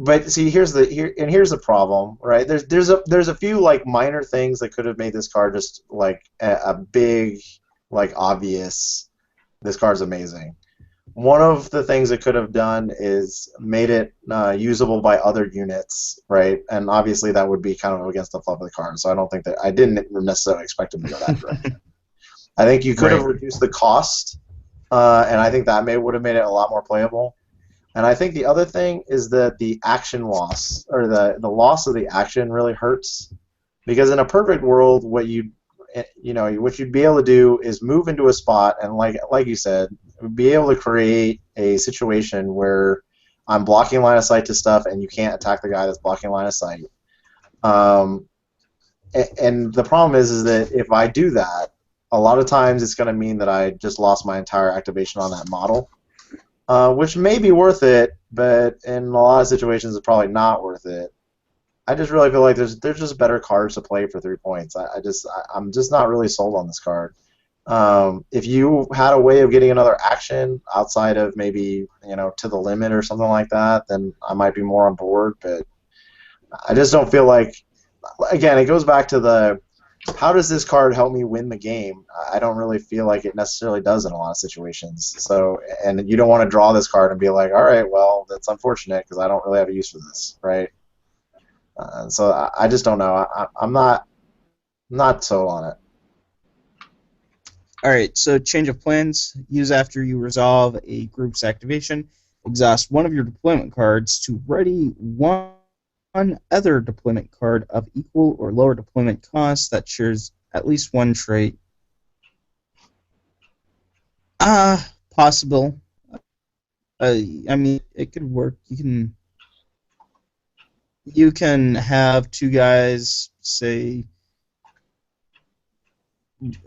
but see, here's the problem, right? There's a few like minor things that could have made this card just like a big, like obvious. This card's amazing. One of the things it could have done is made it usable by other units, right? And obviously that would be kind of against the flow of the card. So I didn't necessarily expect him to go that direction. I think you could have reduced the cost, and I think that would have made it a lot more playable. And I think the other thing is that the action loss, or the loss of the action, really hurts, because in a perfect world, what you'd be able to do is move into a spot and, like you said, be able to create a situation where I'm blocking line of sight to stuff, and you can't attack the guy that's blocking line of sight. And the problem is that if I do that, a lot of times it's going to mean that I just lost my entire activation on that model. Which may be worth it, but in a lot of situations it's probably not worth it. I just really feel like there's just better cards to play for 3 points. I'm just not really sold on this card. If you had a way of getting another action outside of maybe to the limit or something like that, then I might be more on board. But I just don't feel like. Again, it goes back to the how does this card help me win the game? I don't really feel like it necessarily does in a lot of situations. So, and you don't want to draw this card and be like, all right, well, that's unfortunate because I don't really have a use for this, right? So I just don't know. I'm not sold on it. All right, so change of plans. Use after you resolve a group's activation. Exhaust one of your deployment cards to ready one other deployment card of equal or lower deployment cost that shares at least one trait. Possible. I mean, it could work. You can have 2 guys, say,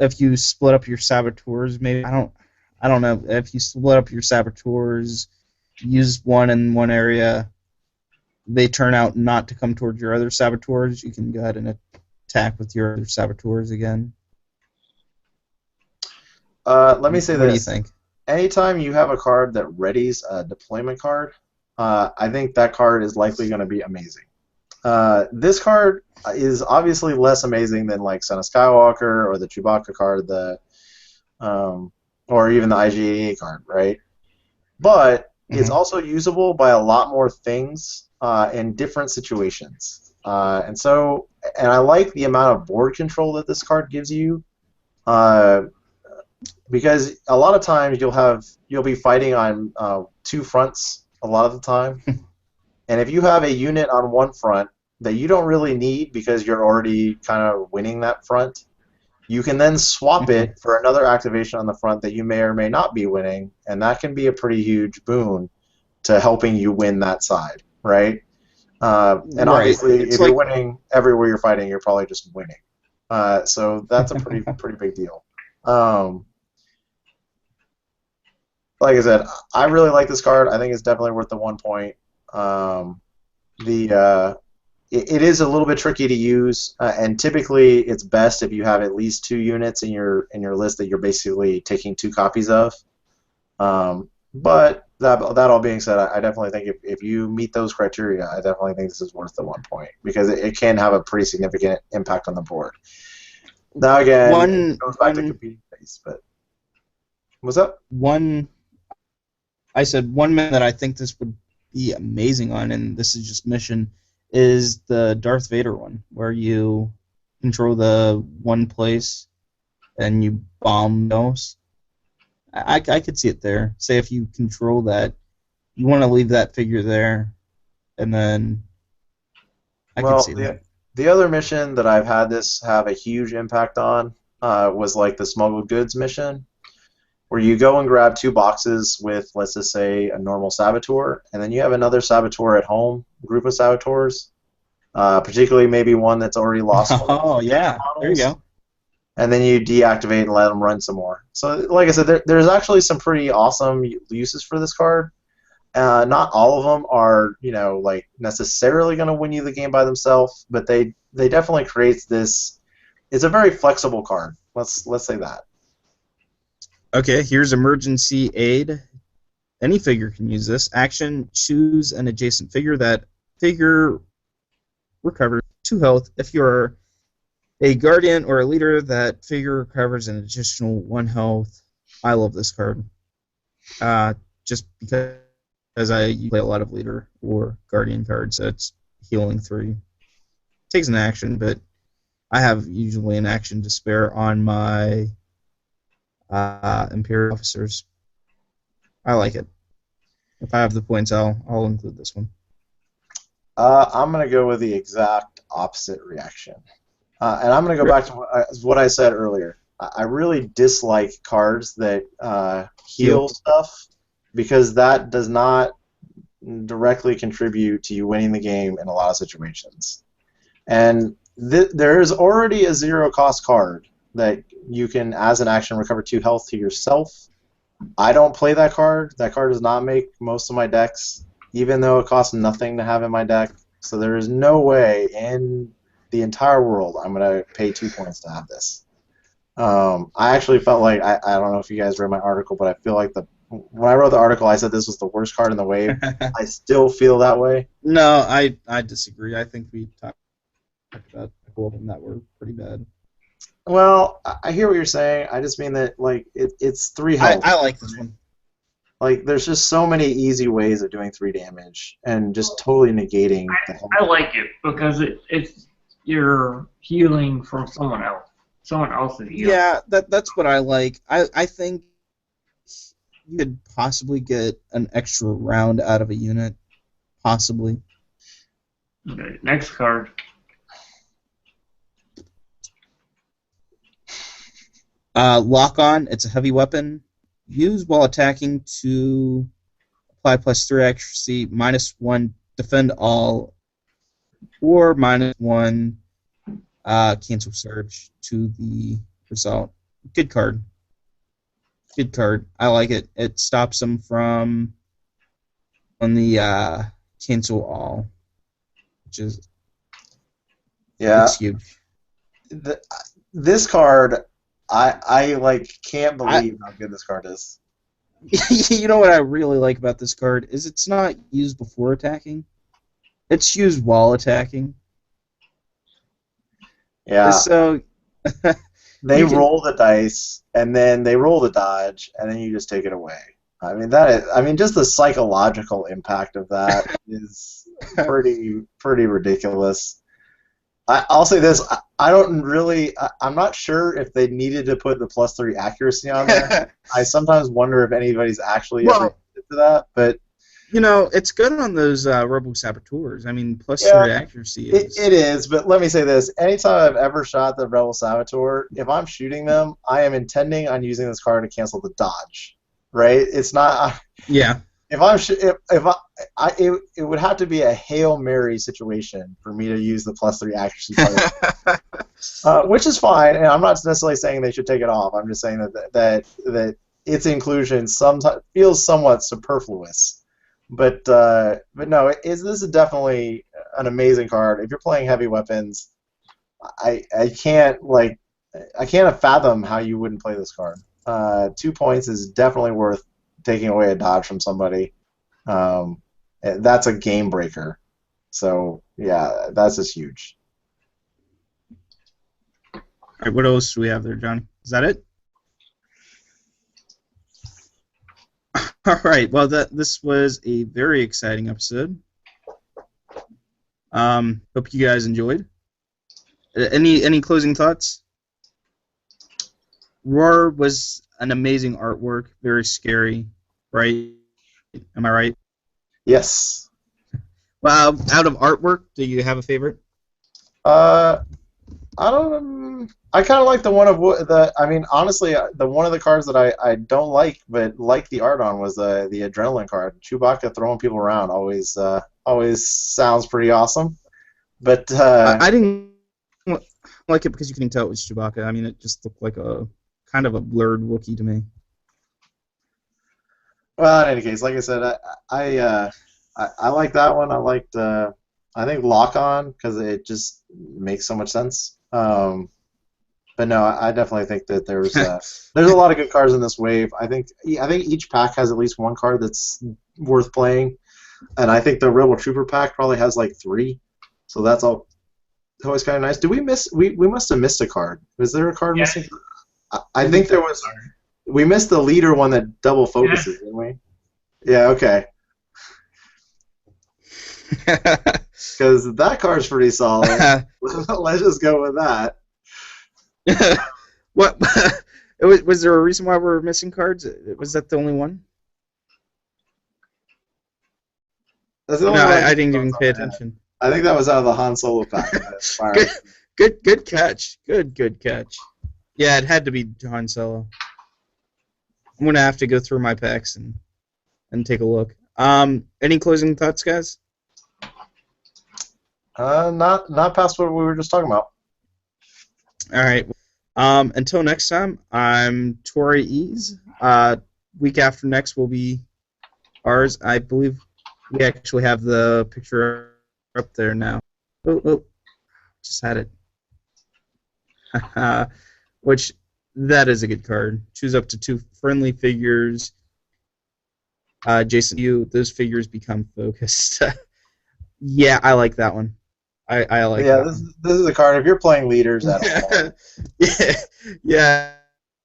if you split up your saboteurs, maybe I don't know. If you split up your saboteurs, use one in one area, they turn out not to come towards your other saboteurs, you can go ahead and attack with your other saboteurs again. Let me say this. What do you think? Anytime you have a card that readies a deployment card, I think that card is likely going to be amazing. This card is obviously less amazing than like Son of Skywalker or the Chewbacca card, or even the IG-88 card, right? But it's also usable by a lot more things in different situations. And I like the amount of board control that this card gives you, because a lot of times you'll be fighting on 2 fronts a lot of the time. And if you have a unit on one front that you don't really need because you're already kind of winning that front, you can then swap it for another activation on the front that you may or may not be winning, and that can be a pretty huge boon to helping you win that side, right? And obviously, if you're winning everywhere you're fighting, you're probably just winning. So that's a pretty big deal. Like I said, I really like this card. I think it's definitely worth the 1 point. It is a little bit tricky to use, and typically it's best if you have at least 2 units in your list that you're basically taking 2 copies of. But That all being said, I definitely think if you meet those criteria, I definitely think this is worth the 1 point because it can have a pretty significant impact on the board. Now again, it One goes back to one competing base, but what's up? one. I said one man that I think this would be amazing on, and this is just mission, is the Darth Vader one, where you control the one place and you bomb those. I could see it there. Say if you control that, you want to leave that figure there, and then I could Well, see that. the other mission that I've had this have a huge impact on was like the smuggled goods mission, where you go and grab 2 boxes with, let's just say, a normal saboteur, and then you have another saboteur at home, group of saboteurs, particularly maybe one that's already lost one of Oh its major yeah, there you models, go. and then you deactivate and let them run some more. So, like I said, there's actually some pretty awesome uses for this card. Not all of them are, like necessarily going to win you the game by themselves, but they definitely creates this. It's a very flexible card. Let's say that. Okay, here's emergency aid. Any figure can use this. Action: choose an adjacent figure. That figure recovers 2 health. If you're a guardian or a leader, that figure recovers an additional 1 health. I love this card. Just because I play a lot of leader or guardian cards, so it's healing 3. Takes an action, but I have usually an action to spare on my Imperial officers. I like it. If I have the points, I'll include this one. I'm going to go with the exact opposite reaction. And I'm going to go back to what I said earlier. I really dislike cards that heal stuff because that does not directly contribute to you winning the game in a lot of situations. And there is already a 0-cost card that you can, as an action, recover 2 health to yourself. I don't play that card. That card does not make most of my decks, even though it costs nothing to have in my deck. So there is no way in the entire world I'm going to pay 2 points to have this. I actually felt like, I don't know if you guys read my article, but I feel like when I wrote the article, I said this was the worst card in the wave. I still feel that way. No, I disagree. I think we talked about a couple of them that were pretty bad. Well, I hear what you're saying. I just mean that like it's 3 health. I like this one. Like there's just so many easy ways of doing 3 damage and just totally negating the health. I like it because it's you're healing from someone else. Someone else's healing. Yeah, that's what I like. I think you could possibly get an extra round out of a unit. Possibly. Okay, next card. Lock on. It's a heavy weapon. Use while attacking to apply +3 accuracy, -1 defend all, or -1 cancel surge to the result. Good card. Good card. I like it. It stops them from on the cancel all, which is it's huge. This card, I like can't believe how good this card is. You know what I really like about this card is it's not used before attacking. It's used while attacking. Yeah. So they roll the dice and then they roll the dodge and then you just take it away. I mean just the psychological impact of that is pretty ridiculous. I'll say this: I'm not sure if they needed to put the +3 accuracy on there. I sometimes wonder if anybody's actually ever into that, but it's good on those Robo Saboteurs. I mean, +3 accuracy is. It is, but let me say this: anytime I've ever shot the Rebel Saboteur, if I'm shooting them, I am intending on using this card to cancel the dodge. Right? It's not. Yeah. It would have to be a Hail Mary situation for me to use the +3 accuracy card, which is fine, and I'm not necessarily saying they should take it off. I'm just saying that its inclusion sometimes feels somewhat superfluous. But no, this is definitely an amazing card. If you're playing heavy weapons, I can't fathom how you wouldn't play this card. 2 points is definitely worth taking away a dodge from somebody. That's a game breaker. So yeah, that's just huge. All right, what else do we have there, Johnny? Is that it? All right. Well, this was a very exciting episode. Hope you guys enjoyed. Any closing thoughts? Roar was an amazing artwork, very scary, right? Am I right? Yes. Well, out of artwork, do you have a favorite? I don't. I kind of like the one of the. I mean, honestly, the one of the cards that I don't like, but like the art on, was the adrenaline card. Chewbacca throwing people around always sounds pretty awesome. But I didn't like it because you couldn't tell it was Chewbacca. I mean, it just looked like a kind of a blurred Wookiee to me. Well, in any case, like I said, I like that one. I liked I think Lock On because it just makes so much sense. But no, I definitely think that there's a lot of good cards in this wave. I think each pack has at least one card that's worth playing, and I think the Rebel Trooper pack probably has like 3. So that's always kind of nice. Did we miss? We must have missed a card. Was there a card missing? I think there was. We missed the leader one that double focuses, didn't we? Yeah. Okay. Because that card's pretty solid. Let's just go with that. What? Was there a reason why we're missing cards? Was that the only one? That's the only one I didn't even pay attention. I think that was out of the Han Solo pack. Good catch. Good catch. Yeah, it had to be Han Solo. I'm gonna have to go through my packs and take a look. Any closing thoughts, guys? Not past what we were just talking about. All right. Until next time, I'm Tori Ease. Week after next will be ours. I believe we actually have the picture up there now. Oh, just had it. Which, that is a good card. Choose up to 2 friendly figures. Jason, those figures become focused. Yeah, I like that one. I like that. Yeah, this is a card. If you're playing leaders at all. Yeah.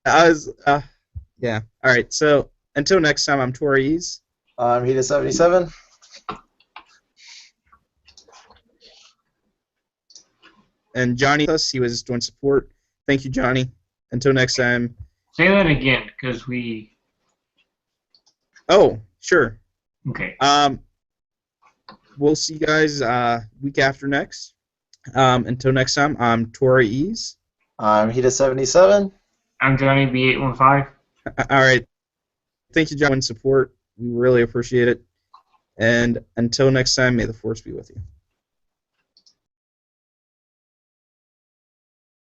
I was. Yeah. All right. So until next time, I'm Tori Ease. I'm Hita77. And Johnny, he was doing support. Thank you, Johnny. Until next time. Say that again, because we. Oh, sure. Okay. We'll see you guys week after next. Until next time, I'm Tori Ease. I'm Hita77. I'm Johnny B815. All right. Thank you, John, for support. We really appreciate it. And until next time, may the Force be with you.